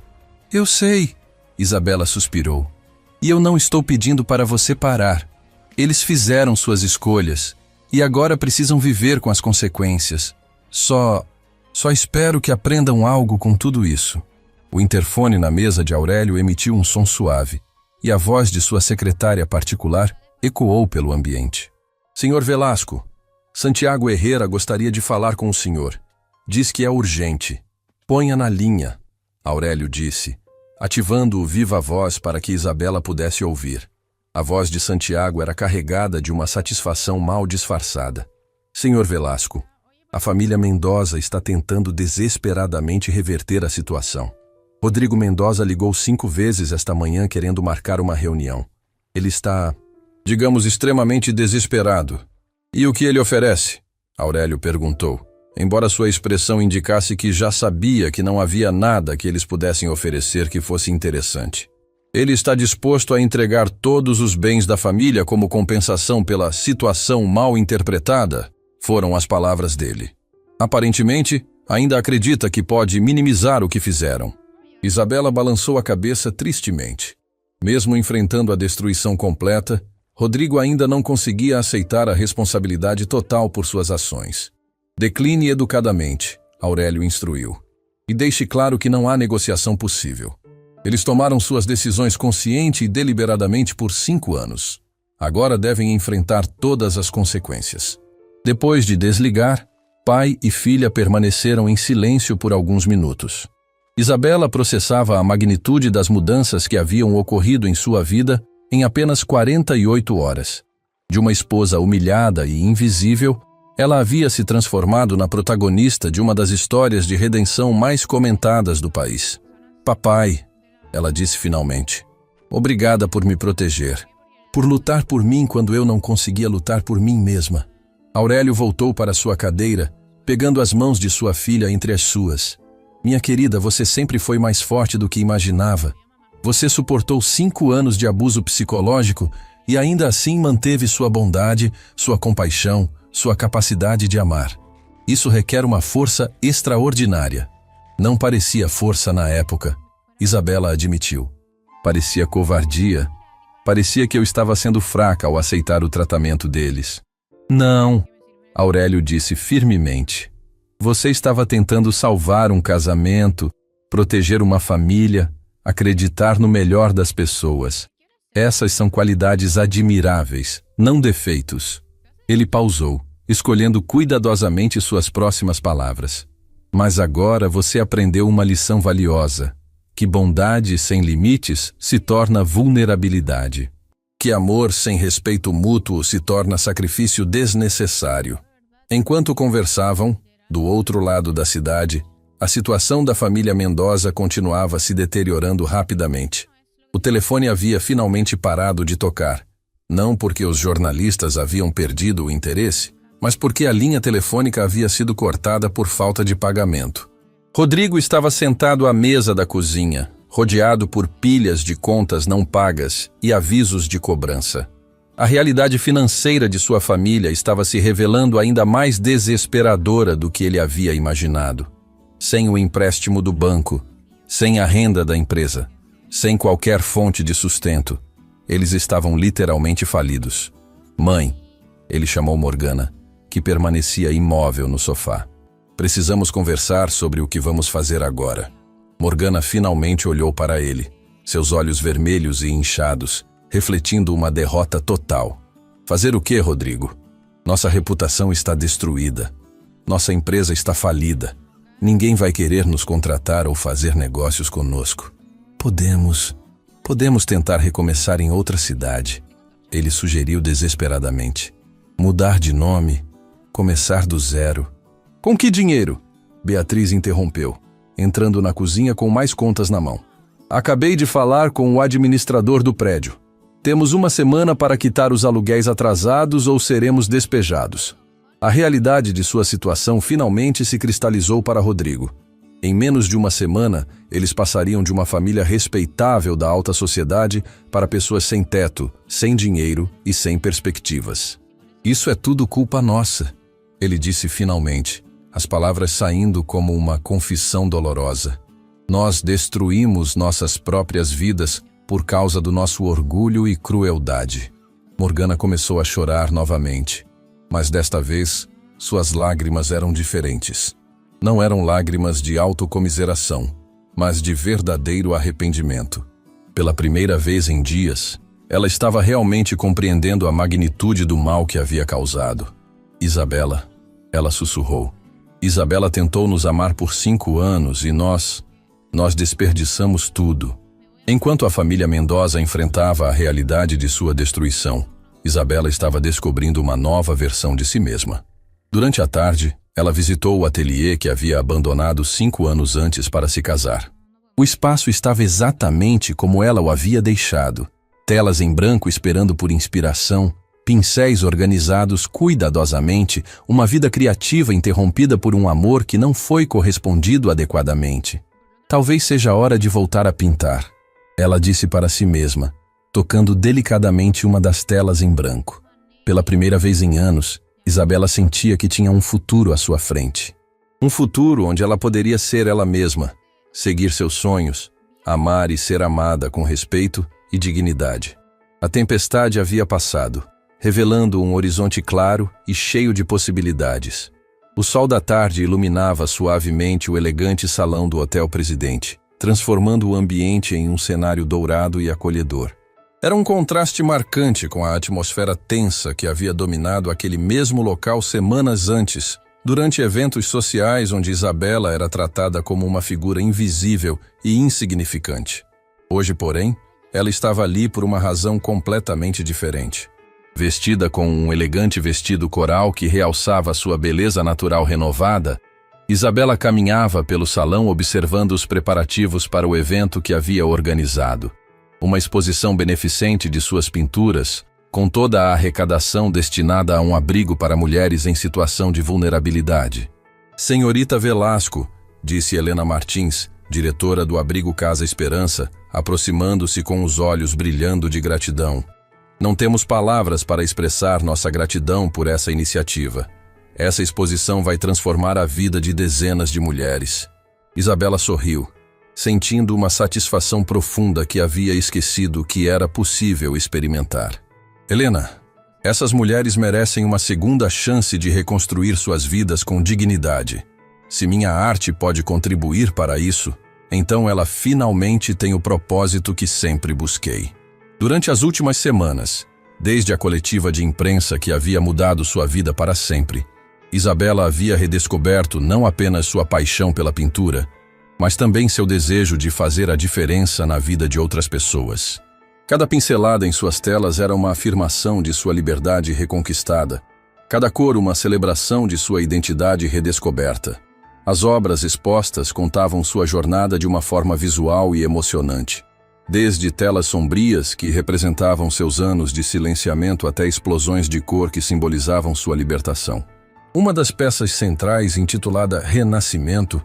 Eu sei, Isabela suspirou. E eu não estou pedindo para você parar. Eles fizeram suas escolhas e agora precisam viver com as consequências. Só espero que aprendam algo com tudo isso. O interfone na mesa de Aurélio emitiu um som suave, e a voz de sua secretária particular ecoou pelo ambiente. Senhor Velasco, Santiago Herrera gostaria de falar com o senhor. Diz que é urgente. Ponha na linha, Aurélio disse, ativando o viva voz para que Isabela pudesse ouvir. A voz de Santiago era carregada de uma satisfação mal disfarçada. Senhor Velasco, a família Mendoza está tentando desesperadamente reverter a situação. Rodrigo Mendoza ligou 5 vezes esta manhã querendo marcar uma reunião. Ele está, digamos, extremamente desesperado. E o que ele oferece? Aurélio perguntou, embora sua expressão indicasse que já sabia que não havia nada que eles pudessem oferecer que fosse interessante. Ele está disposto a entregar todos os bens da família como compensação pela situação mal interpretada, foram as palavras dele. Aparentemente, ainda acredita que pode minimizar o que fizeram. Isabela balançou a cabeça tristemente. Mesmo enfrentando a destruição completa, Rodrigo ainda não conseguia aceitar a responsabilidade total por suas ações. Decline educadamente, Aurélio instruiu. E deixe claro que não há negociação possível. Eles tomaram suas decisões consciente e deliberadamente por 5 anos. Agora devem enfrentar todas as consequências. Depois de desligar, pai e filha permaneceram em silêncio por alguns minutos. Isabela processava a magnitude das mudanças que haviam ocorrido em sua vida em apenas 48 horas. De uma esposa humilhada e invisível, ela havia se transformado na protagonista de uma das histórias de redenção mais comentadas do país. Papai, ela disse finalmente, obrigada por me proteger, por lutar por mim quando eu não conseguia lutar por mim mesma. Aurélio voltou para sua cadeira, pegando as mãos de sua filha entre as suas. Minha querida, você sempre foi mais forte do que imaginava. Você suportou 5 anos de abuso psicológico e ainda assim manteve sua bondade, sua compaixão, sua capacidade de amar. Isso requer uma força extraordinária. Não parecia força na época, Isabela admitiu. Parecia covardia. Parecia que eu estava sendo fraca ao aceitar o tratamento deles. Não, Aurélio disse firmemente. Você estava tentando salvar um casamento, proteger uma família, acreditar no melhor das pessoas. Essas são qualidades admiráveis, não defeitos. Ele pausou, escolhendo cuidadosamente suas próximas palavras. Mas agora você aprendeu uma lição valiosa, que bondade sem limites se torna vulnerabilidade. Que amor sem respeito mútuo se torna sacrifício desnecessário. Enquanto conversavam, do outro lado da cidade, a situação da família Mendoza continuava se deteriorando rapidamente. O telefone havia finalmente parado de tocar, não porque os jornalistas haviam perdido o interesse, mas porque a linha telefônica havia sido cortada por falta de pagamento. Rodrigo estava sentado à mesa da cozinha, rodeado por pilhas de contas não pagas e avisos de cobrança. A realidade financeira de sua família estava se revelando ainda mais desesperadora do que ele havia imaginado. Sem o empréstimo do banco, sem a renda da empresa, sem qualquer fonte de sustento, eles estavam literalmente falidos. Mãe, ele chamou Morgana, que permanecia imóvel no sofá. Precisamos conversar sobre o que vamos fazer agora. Morgana finalmente olhou para ele, seus olhos vermelhos e inchados, refletindo uma derrota total. Fazer o quê, Rodrigo? Nossa reputação está destruída. Nossa empresa está falida. Ninguém vai querer nos contratar ou fazer negócios conosco. Podemos tentar recomeçar em outra cidade. Ele sugeriu desesperadamente. Mudar de nome, começar do zero. Com que dinheiro? Beatriz interrompeu, entrando na cozinha com mais contas na mão. Acabei de falar com o administrador do prédio. Temos uma semana para quitar os aluguéis atrasados ou seremos despejados. A realidade de sua situação finalmente se cristalizou para Rodrigo. Em menos de uma semana, eles passariam de uma família respeitável da alta sociedade para pessoas sem teto, sem dinheiro e sem perspectivas. Isso é tudo culpa nossa, ele disse finalmente, as palavras saindo como uma confissão dolorosa. Nós destruímos nossas próprias vidas por causa do nosso orgulho e crueldade. Morgana começou a chorar novamente, mas desta vez suas lágrimas eram diferentes. Não eram lágrimas de autocomiseração, mas de verdadeiro arrependimento. Pela primeira vez em dias, ela estava realmente compreendendo a magnitude do mal que havia causado. Isabela, ela sussurrou. Isabela tentou nos amar por 5 anos e nós desperdiçamos tudo. Enquanto a família Mendoza enfrentava a realidade de sua destruição, Isabela estava descobrindo uma nova versão de si mesma. Durante a tarde, ela visitou o ateliê que havia abandonado 5 anos antes para se casar. O espaço estava exatamente como ela o havia deixado. Telas em branco esperando por inspiração, pincéis organizados cuidadosamente, uma vida criativa interrompida por um amor que não foi correspondido adequadamente. Talvez seja a hora de voltar a pintar, ela disse para si mesma, tocando delicadamente uma das telas em branco. Pela primeira vez em anos, Isabela sentia que tinha um futuro à sua frente. Um futuro onde ela poderia ser ela mesma, seguir seus sonhos, amar e ser amada com respeito e dignidade. A tempestade havia passado, revelando um horizonte claro e cheio de possibilidades. O sol da tarde iluminava suavemente o elegante salão do Hotel Presidente, transformando o ambiente em um cenário dourado e acolhedor. Era um contraste marcante com a atmosfera tensa que havia dominado aquele mesmo local semanas antes, durante eventos sociais onde Isabela era tratada como uma figura invisível e insignificante. Hoje, porém, ela estava ali por uma razão completamente diferente. Vestida com um elegante vestido coral que realçava sua beleza natural renovada, Isabela caminhava pelo salão observando os preparativos para o evento que havia organizado. Uma exposição beneficente de suas pinturas, com toda a arrecadação destinada a um abrigo para mulheres em situação de vulnerabilidade. Senhorita Velasco, disse Helena Martins, diretora do abrigo Casa Esperança, aproximando-se com os olhos brilhando de gratidão. Não temos palavras para expressar nossa gratidão por essa iniciativa. Essa exposição vai transformar a vida de dezenas de mulheres. Isabela sorriu, sentindo uma satisfação profunda que havia esquecido que era possível experimentar. Helena, essas mulheres merecem uma segunda chance de reconstruir suas vidas com dignidade. Se minha arte pode contribuir para isso, então ela finalmente tem o propósito que sempre busquei. Durante as últimas semanas, desde a coletiva de imprensa que havia mudado sua vida para sempre, Isabela havia redescoberto não apenas sua paixão pela pintura, mas também seu desejo de fazer a diferença na vida de outras pessoas. Cada pincelada em suas telas era uma afirmação de sua liberdade reconquistada, cada cor uma celebração de sua identidade redescoberta. As obras expostas contavam sua jornada de uma forma visual e emocionante. Desde telas sombrias que representavam seus anos de silenciamento até explosões de cor que simbolizavam sua libertação. Uma das peças centrais, intitulada Renascimento,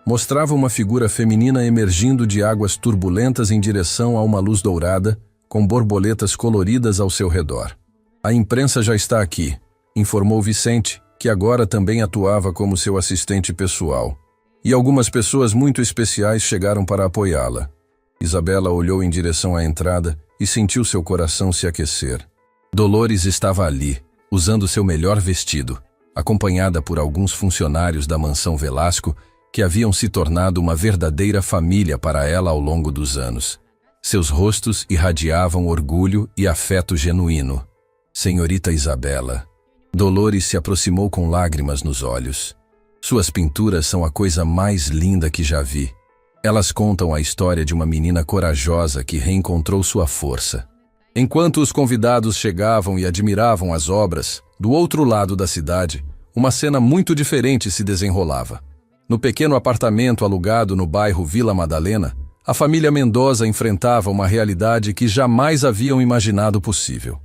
mostrava uma figura feminina emergindo de águas turbulentas em direção a uma luz dourada, com borboletas coloridas ao seu redor. A imprensa já está aqui, informou Vicente, que agora também atuava como seu assistente pessoal. E algumas pessoas muito especiais chegaram para apoiá-la. Isabela olhou em direção à entrada e sentiu seu coração se aquecer. Dolores estava ali, usando seu melhor vestido, acompanhada por alguns funcionários da mansão Velasco, que haviam se tornado uma verdadeira família para ela ao longo dos anos. Seus rostos irradiavam orgulho e afeto genuíno. Senhorita Isabela. Dolores se aproximou com lágrimas nos olhos. Suas pinturas são a coisa mais linda que já vi. Elas contam a história de uma menina corajosa que reencontrou sua força. Enquanto os convidados chegavam e admiravam as obras, do outro lado da cidade, uma cena muito diferente se desenrolava. No pequeno apartamento alugado no bairro Vila Madalena, a família Mendoza enfrentava uma realidade que jamais haviam imaginado possível.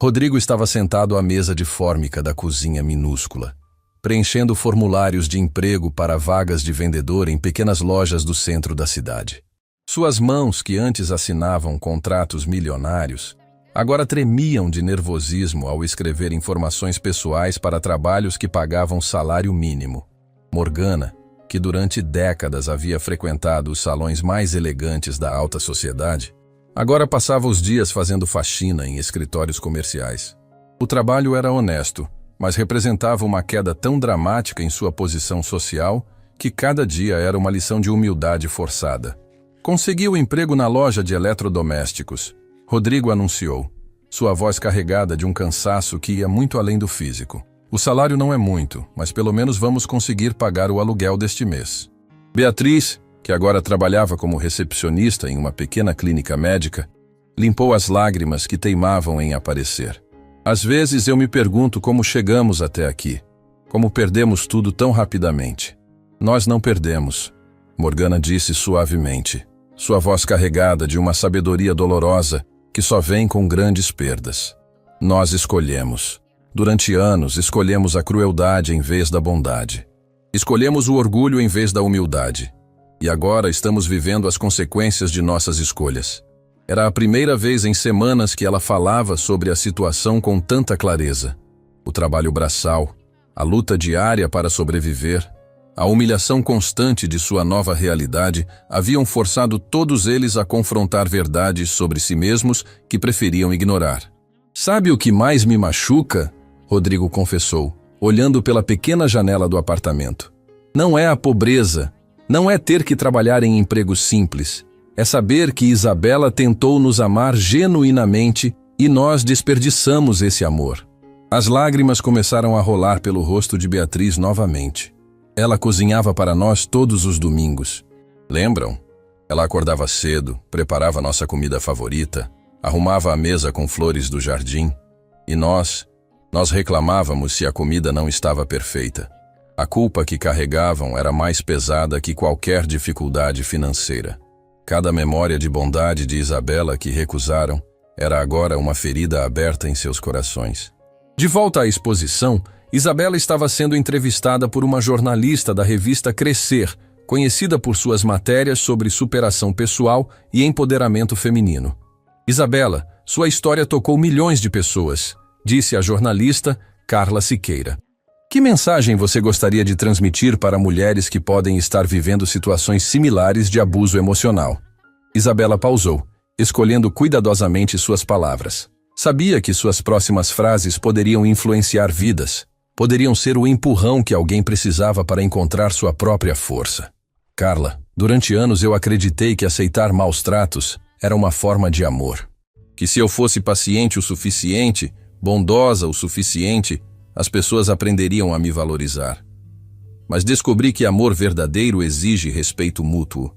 Rodrigo estava sentado à mesa de fórmica da cozinha minúscula, preenchendo formulários de emprego para vagas de vendedor em pequenas lojas do centro da cidade. Suas mãos, que antes assinavam contratos milionários, agora tremiam de nervosismo ao escrever informações pessoais para trabalhos que pagavam salário mínimo. Morgana, que durante décadas havia frequentado os salões mais elegantes da alta sociedade, agora passava os dias fazendo faxina em escritórios comerciais. O trabalho era honesto, mas representava uma queda tão dramática em sua posição social que cada dia era uma lição de humildade forçada. Conseguiu emprego na loja de eletrodomésticos. Rodrigo anunciou, sua voz carregada de um cansaço que ia muito além do físico. O salário não é muito, mas pelo menos vamos conseguir pagar o aluguel deste mês. Beatriz, que agora trabalhava como recepcionista em uma pequena clínica médica, limpou as lágrimas que teimavam em aparecer. Às vezes eu me pergunto como chegamos até aqui, como perdemos tudo tão rapidamente. Nós não perdemos, Morgana disse suavemente, sua voz carregada de uma sabedoria dolorosa que só vem com grandes perdas. Nós escolhemos. Durante anos, escolhemos a crueldade em vez da bondade. Escolhemos o orgulho em vez da humildade. E agora estamos vivendo as consequências de nossas escolhas. Era a primeira vez em semanas que ela falava sobre a situação com tanta clareza. O trabalho braçal, a luta diária para sobreviver, a humilhação constante de sua nova realidade haviam forçado todos eles a confrontar verdades sobre si mesmos que preferiam ignorar. Sabe o que mais me machuca? Rodrigo confessou, olhando pela pequena janela do apartamento. Não é a pobreza, não é ter que trabalhar em empregos simples. É saber que Isabela tentou nos amar genuinamente e nós desperdiçamos esse amor. As lágrimas começaram a rolar pelo rosto de Beatriz novamente. Ela cozinhava para nós todos os domingos. Lembram? Ela acordava cedo, preparava nossa comida favorita, arrumava a mesa com flores do jardim. E nós reclamávamos se a comida não estava perfeita. A culpa que carregavam era mais pesada que qualquer dificuldade financeira. Cada memória de bondade de Isabela que recusaram era agora uma ferida aberta em seus corações. De volta à exposição, Isabela estava sendo entrevistada por uma jornalista da revista Crescer, conhecida por suas matérias sobre superação pessoal e empoderamento feminino. Isabela, sua história tocou milhões de pessoas, disse a jornalista Carla Siqueira. Que mensagem você gostaria de transmitir para mulheres que podem estar vivendo situações similares de abuso emocional? Isabela pausou, escolhendo cuidadosamente suas palavras. Sabia que suas próximas frases poderiam influenciar vidas, poderiam ser o empurrão que alguém precisava para encontrar sua própria força. Carla, durante anos eu acreditei que aceitar maus tratos era uma forma de amor. Que se eu fosse paciente o suficiente, bondosa o suficiente, as pessoas aprenderiam a me valorizar. Mas descobri que amor verdadeiro exige respeito mútuo.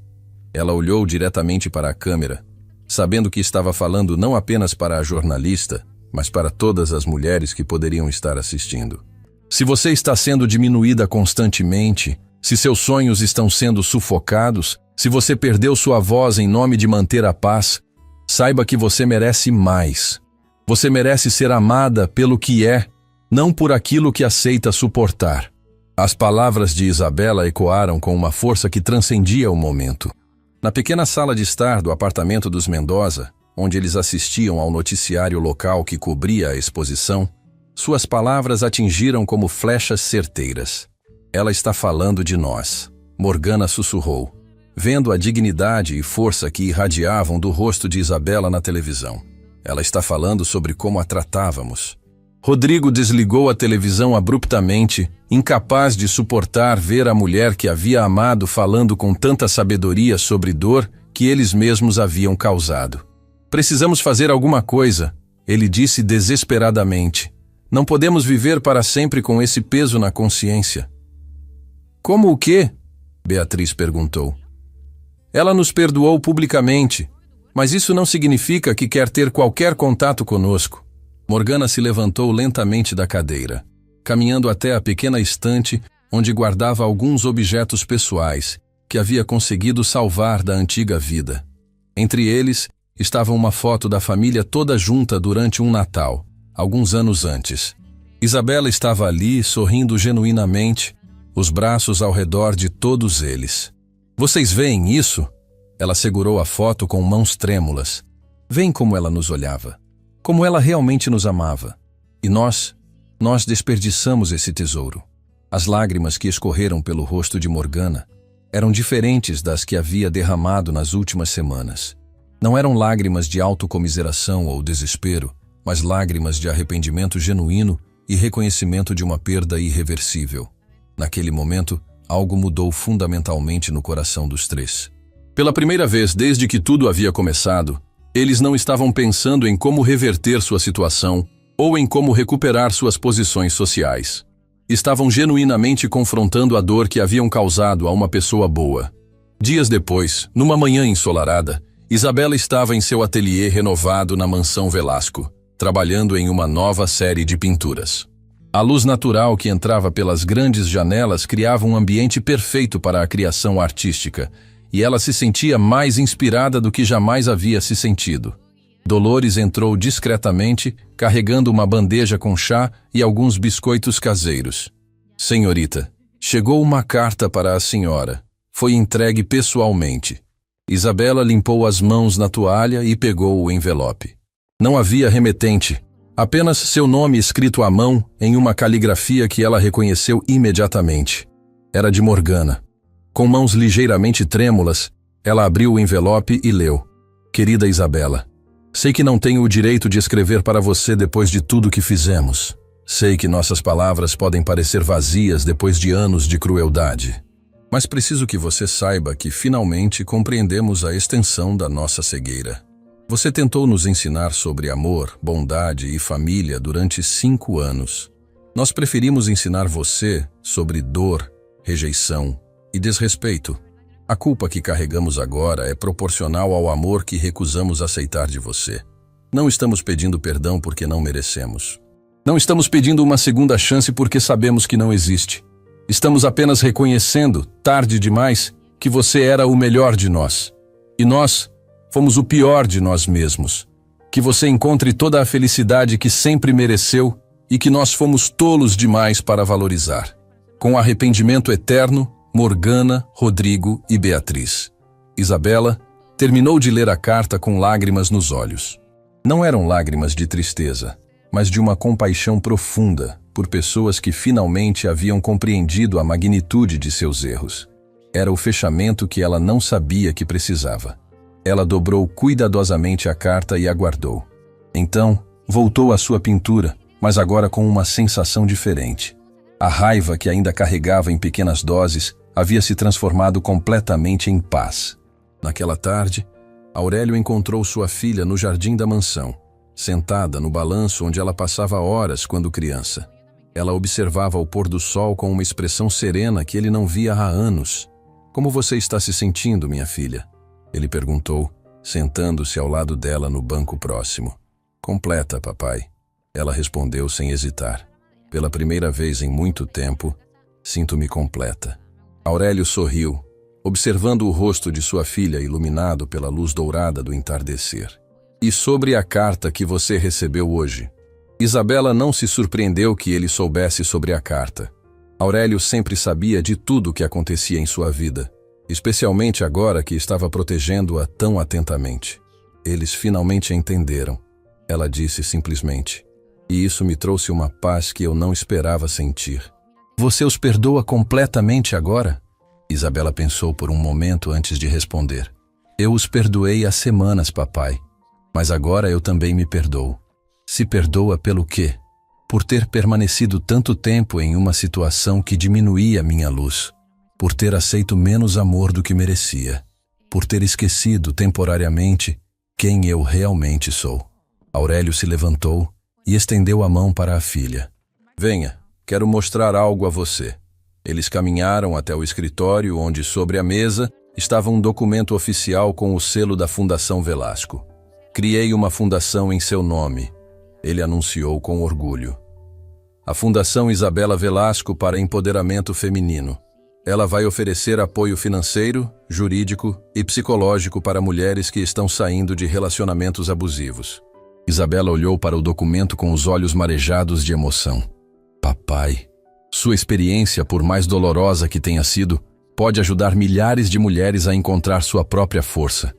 Ela olhou diretamente para a câmera, sabendo que estava falando não apenas para a jornalista, mas para todas as mulheres que poderiam estar assistindo. Se você está sendo diminuída constantemente, se seus sonhos estão sendo sufocados, se você perdeu sua voz em nome de manter a paz, saiba que você merece mais. Você merece ser amada pelo que é, não por aquilo que aceita suportar. As palavras de Isabela ecoaram com uma força que transcendia o momento. Na pequena sala de estar do apartamento dos Mendoza, onde eles assistiam ao noticiário local que cobria a exposição, suas palavras atingiram como flechas certeiras. Ela está falando de nós, Morgana sussurrou, vendo a dignidade e força que irradiavam do rosto de Isabela na televisão. Ela está falando sobre como a tratávamos. Rodrigo desligou a televisão abruptamente, incapaz de suportar ver a mulher que havia amado falando com tanta sabedoria sobre dor que eles mesmos haviam causado. Precisamos fazer alguma coisa, ele disse desesperadamente. Não podemos viver para sempre com esse peso na consciência. Como o quê? Beatriz perguntou. Ela nos perdoou publicamente. Mas isso não significa que quer ter qualquer contato conosco. Morgana se levantou lentamente da cadeira, caminhando até a pequena estante onde guardava alguns objetos pessoais que havia conseguido salvar da antiga vida. Entre eles estava uma foto da família toda junta durante um Natal, alguns anos antes. Isabela estava ali, sorrindo genuinamente, os braços ao redor de todos eles. Vocês veem isso? Ela segurou a foto com mãos trêmulas. Veem como ela nos olhava, como ela realmente nos amava. E nós desperdiçamos esse tesouro. As lágrimas que escorreram pelo rosto de Morgana eram diferentes das que havia derramado nas últimas semanas. Não eram lágrimas de autocomiseração ou desespero, mas lágrimas de arrependimento genuíno e reconhecimento de uma perda irreversível. Naquele momento, algo mudou fundamentalmente no coração dos três. Pela primeira vez desde que tudo havia começado, eles não estavam pensando em como reverter sua situação ou em como recuperar suas posições sociais. Estavam genuinamente confrontando a dor que haviam causado a uma pessoa boa. Dias depois, numa manhã ensolarada, Isabela estava em seu ateliê renovado na mansão Velasco, trabalhando em uma nova série de pinturas. A luz natural que entrava pelas grandes janelas criava um ambiente perfeito para a criação artística, e ela se sentia mais inspirada do que jamais havia se sentido. Dolores entrou discretamente, carregando uma bandeja com chá e alguns biscoitos caseiros. Senhorita, chegou uma carta para a senhora. Foi entregue pessoalmente. Isabela limpou as mãos na toalha e pegou o envelope. Não havia remetente, apenas seu nome escrito à mão em uma caligrafia que ela reconheceu imediatamente. Era de Morgana. Com mãos ligeiramente trêmulas, ela abriu o envelope e leu. Querida Isabela, sei que não tenho o direito de escrever para você depois de tudo que fizemos. Sei que nossas palavras podem parecer vazias depois de anos de crueldade. Mas preciso que você saiba que finalmente compreendemos a extensão da nossa cegueira. Você tentou nos ensinar sobre amor, bondade e família durante 5 anos. Nós preferimos ensinar você sobre dor, rejeição e desrespeito. A culpa que carregamos agora é proporcional ao amor que recusamos aceitar de você. Não estamos pedindo perdão porque não merecemos. Não estamos pedindo uma segunda chance porque sabemos que não existe. Estamos apenas reconhecendo, tarde demais, que você era o melhor de nós. E nós fomos o pior de nós mesmos. Que você encontre toda a felicidade que sempre mereceu e que nós fomos tolos demais para valorizar. Com arrependimento eterno, Morgana, Rodrigo e Beatriz. Isabela terminou de ler a carta com lágrimas nos olhos. Não eram lágrimas de tristeza, mas de uma compaixão profunda por pessoas que finalmente haviam compreendido a magnitude de seus erros. Era o fechamento que ela não sabia que precisava. Ela dobrou cuidadosamente a carta e aguardou. Então, voltou à sua pintura, mas agora com uma sensação diferente. A raiva que ainda carregava em pequenas doses havia se transformado completamente em paz. Naquela tarde, Aurélio encontrou sua filha no jardim da mansão, sentada no balanço onde ela passava horas quando criança. Ela observava o pôr do sol com uma expressão serena que ele não via há anos. Como você está se sentindo, minha filha? Ele perguntou, sentando-se ao lado dela no banco próximo. Completa, papai. Ela respondeu sem hesitar. Pela primeira vez em muito tempo, sinto-me completa. Aurélio sorriu, observando o rosto de sua filha iluminado pela luz dourada do entardecer. E sobre a carta que você recebeu hoje? Isabela não se surpreendeu que ele soubesse sobre a carta. Aurélio sempre sabia de tudo o que acontecia em sua vida, especialmente agora que estava protegendo-a tão atentamente. Eles finalmente entenderam. Ela disse simplesmente. E isso me trouxe uma paz que eu não esperava sentir. Você os perdoa completamente agora? Isabela pensou por um momento antes de responder. Eu os perdoei há semanas, papai. Mas agora eu também me perdoo. Se perdoa pelo quê? Por ter permanecido tanto tempo em uma situação que diminuía minha luz. Por ter aceito menos amor do que merecia. Por ter esquecido temporariamente quem eu realmente sou. Aurélio se levantou e estendeu a mão para a filha. Venha, quero mostrar algo a você. Eles caminharam até o escritório onde, sobre a mesa, estava um documento oficial com o selo da Fundação Velasco. Criei uma fundação em seu nome, ele anunciou com orgulho. A Fundação Isabela Velasco para Empoderamento Feminino. Ela vai oferecer apoio financeiro, jurídico e psicológico para mulheres que estão saindo de relacionamentos abusivos. Isabela olhou para o documento com os olhos marejados de emoção. Papai, sua experiência, por mais dolorosa que tenha sido, pode ajudar milhares de mulheres a encontrar sua própria força.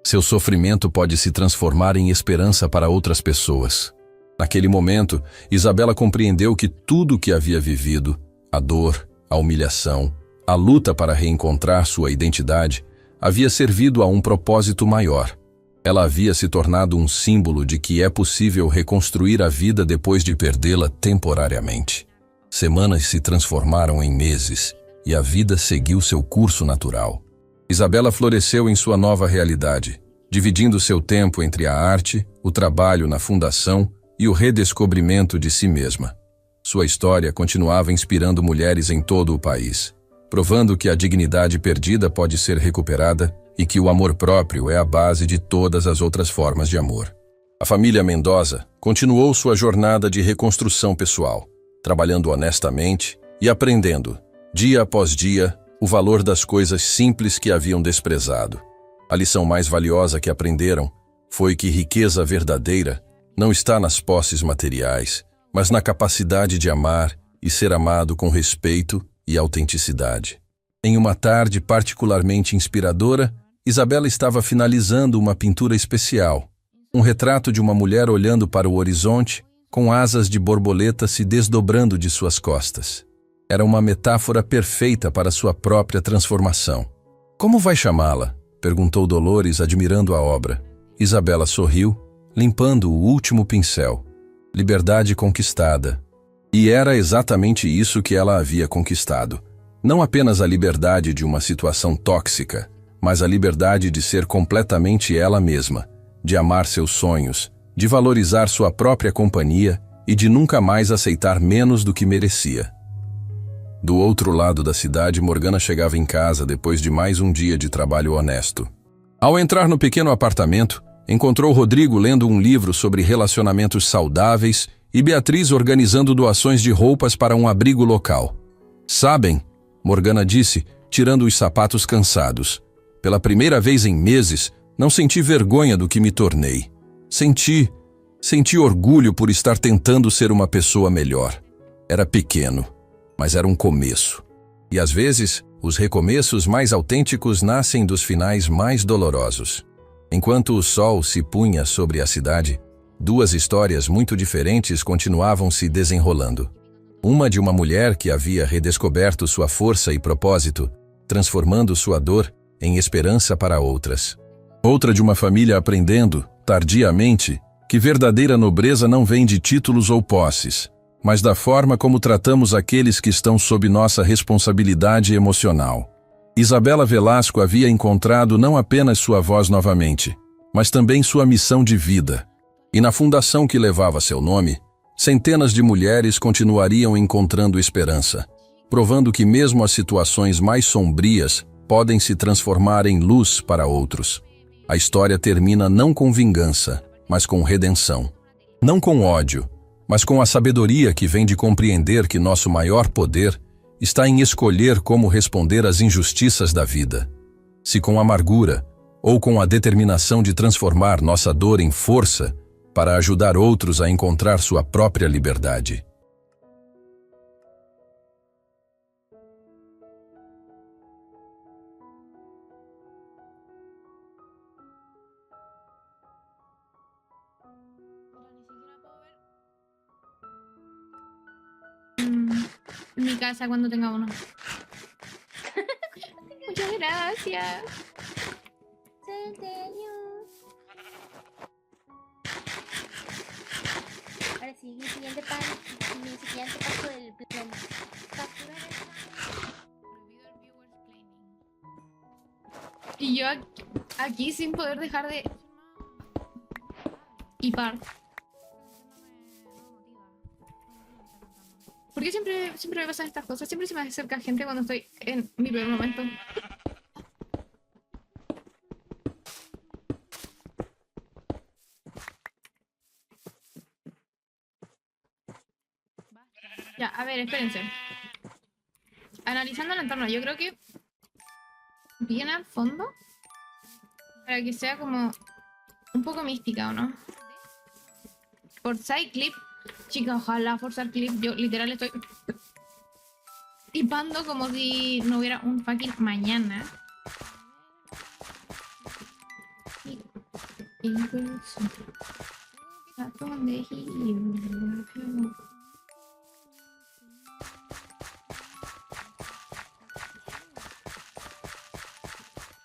Seu sofrimento pode se transformar em esperança para outras pessoas. Naquele momento, Isabela compreendeu que tudo o que havia vivido, a dor, a humilhação, a luta para reencontrar sua identidade, havia servido a um propósito maior. Ela havia se tornado um símbolo de que é possível reconstruir a vida depois de perdê-la temporariamente. Semanas se transformaram em meses e a vida seguiu seu curso natural. Isabela floresceu em sua nova realidade, dividindo seu tempo entre a arte, o trabalho na fundação e o redescobrimento de si mesma. Sua história continuava inspirando mulheres em todo o país, provando que a dignidade perdida pode ser recuperada e que o amor próprio é a base de todas as outras formas de amor. A família Mendoza continuou sua jornada de reconstrução pessoal, trabalhando honestamente e aprendendo, dia após dia, o valor das coisas simples que haviam desprezado. A lição mais valiosa que aprenderam foi que riqueza verdadeira não está nas posses materiais, mas na capacidade de amar e ser amado com respeito e autenticidade. Em uma tarde particularmente inspiradora, Isabela estava finalizando uma pintura especial, um retrato de uma mulher olhando para o horizonte, com asas de borboleta se desdobrando de suas costas. Era uma metáfora perfeita para sua própria transformação. "Como vai chamá-la?", perguntou Dolores, admirando a obra. Isabela sorriu, limpando o último pincel. Liberdade conquistada. E era exatamente isso que ela havia conquistado. Não apenas a liberdade de uma situação tóxica, mas a liberdade de ser completamente ela mesma, de amar seus sonhos, de valorizar sua própria companhia e de nunca mais aceitar menos do que merecia. Do outro lado da cidade, Morgana chegava em casa depois de mais um dia de trabalho honesto. Ao entrar no pequeno apartamento, encontrou Rodrigo lendo um livro sobre relacionamentos saudáveis e Beatriz organizando doações de roupas para um abrigo local. "Sabem", Morgana disse, tirando os sapatos cansados, "pela primeira vez em meses, não senti vergonha do que me tornei. Senti orgulho por estar tentando ser uma pessoa melhor. Era pequeno, mas era um começo. E às vezes, os recomeços mais autênticos nascem dos finais mais dolorosos." Enquanto o sol se punha sobre a cidade, duas histórias muito diferentes continuavam se desenrolando. Uma de uma mulher que havia redescoberto sua força e propósito, transformando sua dor em esperança para outras. Outra de uma família aprendendo, tardiamente, que verdadeira nobreza não vem de títulos ou posses, mas da forma como tratamos aqueles que estão sob nossa responsabilidade emocional. Isabela Velasco havia encontrado não apenas sua voz novamente, mas também sua missão de vida. E na fundação que levava seu nome, centenas de mulheres continuariam encontrando esperança, provando que mesmo as situações mais sombrias podem se transformar em luz para outros. A história termina não com vingança, mas com redenção. Não com ódio, mas com a sabedoria que vem de compreender que nosso maior poder está em escolher como responder às injustiças da vida. Se com amargura, ou com a determinação de transformar nossa dor em força para ajudar outros a encontrar sua própria liberdade. Mi casa cuando tenga uno. Muchas gracias. Ahora sí, mi siguiente paso del plan. Capturar Y yo aquí sin poder dejar de hipar. ¿Por qué siempre me pasan estas cosas? Siempre se me acerca gente cuando estoy en mi peor momento. Ya, a ver, espérense. Analizando el entorno, yo creo que bien al fondo para que sea como un poco mística, ¿o no? Forzar clip. Chica, ojalá forzar clip. Yo literal estoy tipando como si no hubiera un fucking mañana.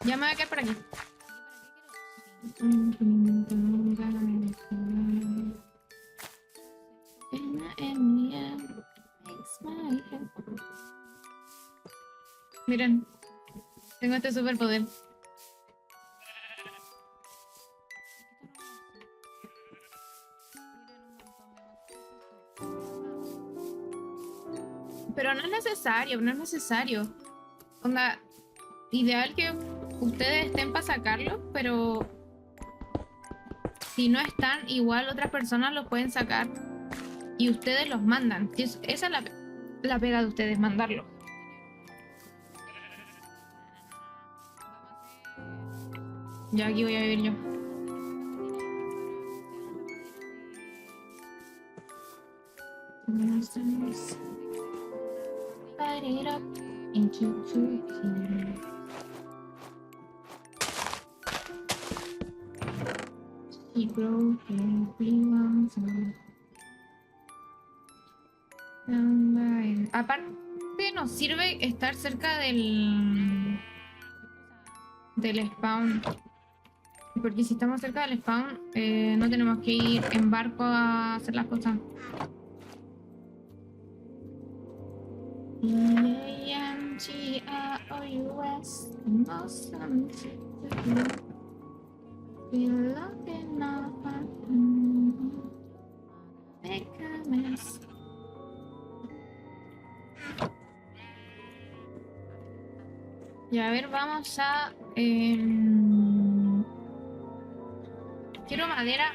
Ya me voy a quedar por aquí. Miren, tengo este superpoder. Pero no es necesario, no es necesario. Onda, ideal que ustedes estén para sacarlo, pero si no están, igual otras personas los pueden sacar y ustedes los mandan. Esa es la pega de ustedes, mandarlo. Ya aquí voy a vivir yo. Light it up into two. She broke every once. Aparte nos sirve estar cerca del spawn. Porque si estamos cerca del spawn, no tenemos que ir en barco a hacer las cosas. E-A-M-G-R-O-U-S. Y a ver, vamos a... quiero madera.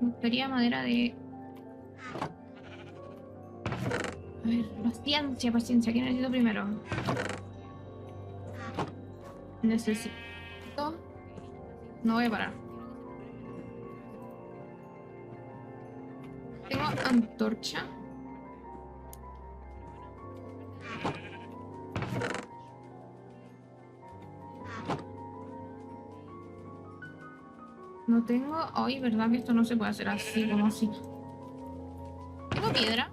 Me gustaría madera de... A ver, paciencia, paciencia. ¿Qué necesito primero? Necesito... No voy a parar. Tengo antorcha. No tengo... Ay, verdad que esto no se puede hacer así, como así. Tengo piedra.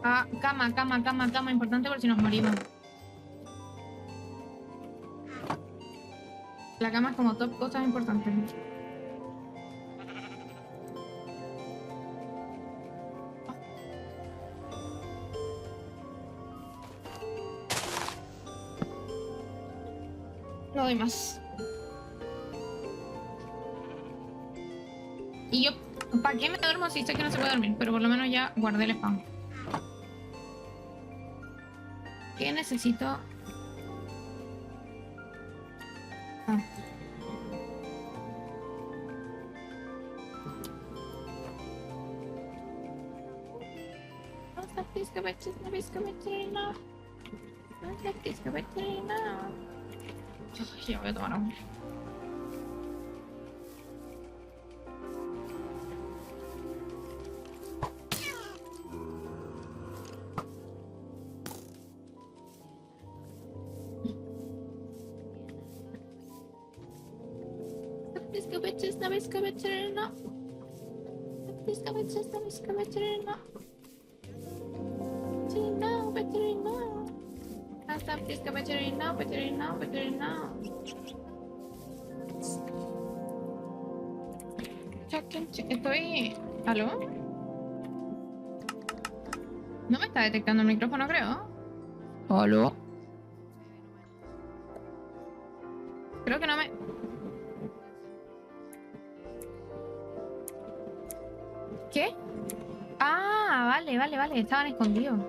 Ah, cama, importante por si nos morimos. La cama es como top cosas importantes. No doy más. Y yo, ¿para qué me duermo si sé que no se puede dormir? Pero por lo menos ya guardé el spam. ¿Qué necesito? Ah. Ya voy a tomar agua. Estoy... ¿Aló? No me está detectando el micrófono, creo. ¿Aló? Creo que no me... ¿Qué? Ah, vale, vale, vale. Estaban escondidos.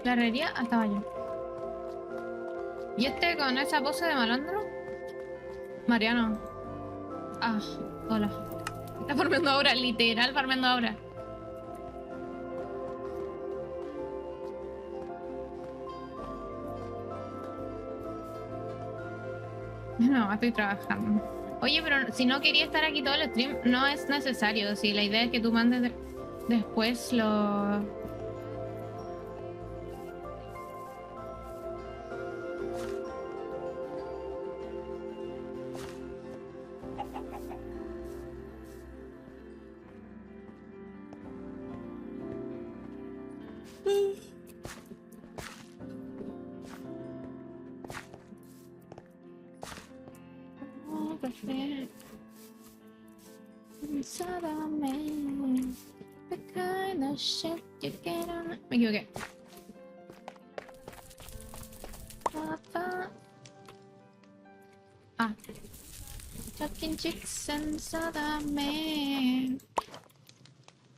La herrería estaba allá. ¿Y este con esa pose de malandro? Mariano. Ah, hola. Está farmeando ahora, literal farmeando ahora. No, estoy trabajando. Oye, pero si no quería estar aquí todo el stream, no es necesario. Si la idea es que tú mandes después lo... Me equivoqué. Ah. Talking chicks and soda man.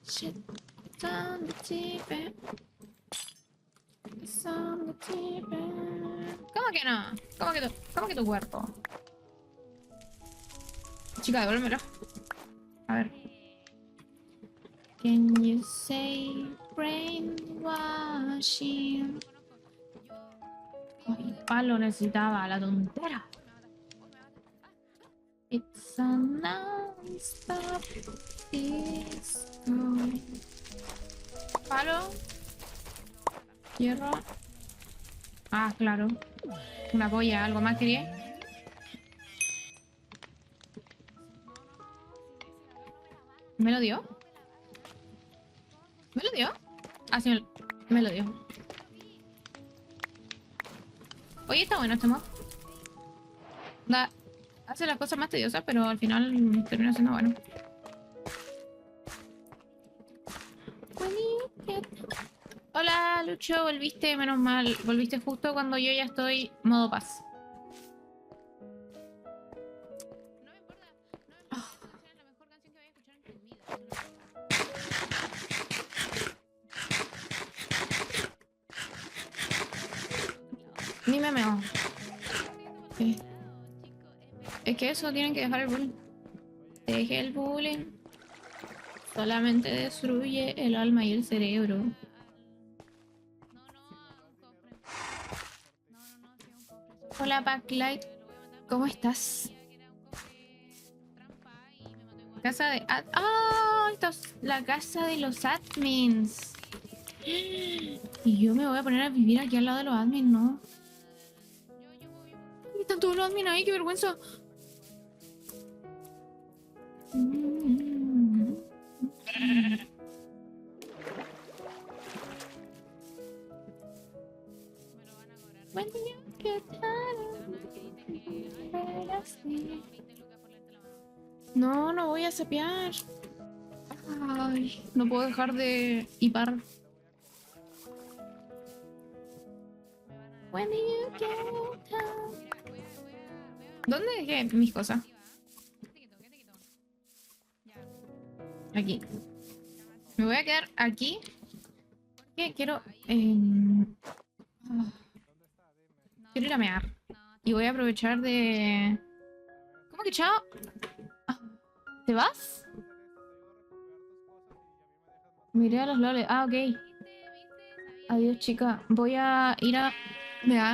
Shit on the TV. It's on the TV. ¿Cómo que no? ¿Cómo que tu cuerpo? Chica, devuélvemelo. A ver. Can you say brainwashing? Ay, palo necesitaba la tontera. It's a non-stop disco. Palo. Hierro. Ah, claro. Una polla, ¿algo más quería? ¿Me lo dio? ¿Me lo dio? Ah, sí, me lo dio. Oye, está bueno este mod. Hace las cosas más tediosas, pero al final termina siendo bueno. Hola, Lucho, volviste, menos mal. Volviste justo cuando yo ya estoy modo paz. Ni me meo. ¿Qué? Es que eso, tienen que dejar el bullying. Deje el bullying. Solamente destruye el alma y el cerebro. Hola, Backlight. ¿Cómo estás? Casa de... ¡Ah! Esta es la casa de los admins. Y yo me voy a poner a vivir aquí al lado de los admins, ¿no? Están todos los admins ahí, qué vergüenza. No, no voy a sapear. Ay, no puedo dejar de hipar. When you get home. ¿Dónde dejé mis cosas? Aquí. Me voy a quedar aquí. Porque quiero... quiero ir a mear. Y voy a aprovechar de... ¿Cómo que chao? ¿Te vas? Miré a los loles. Ah, ok. Adiós, chica. Voy a ir a mear.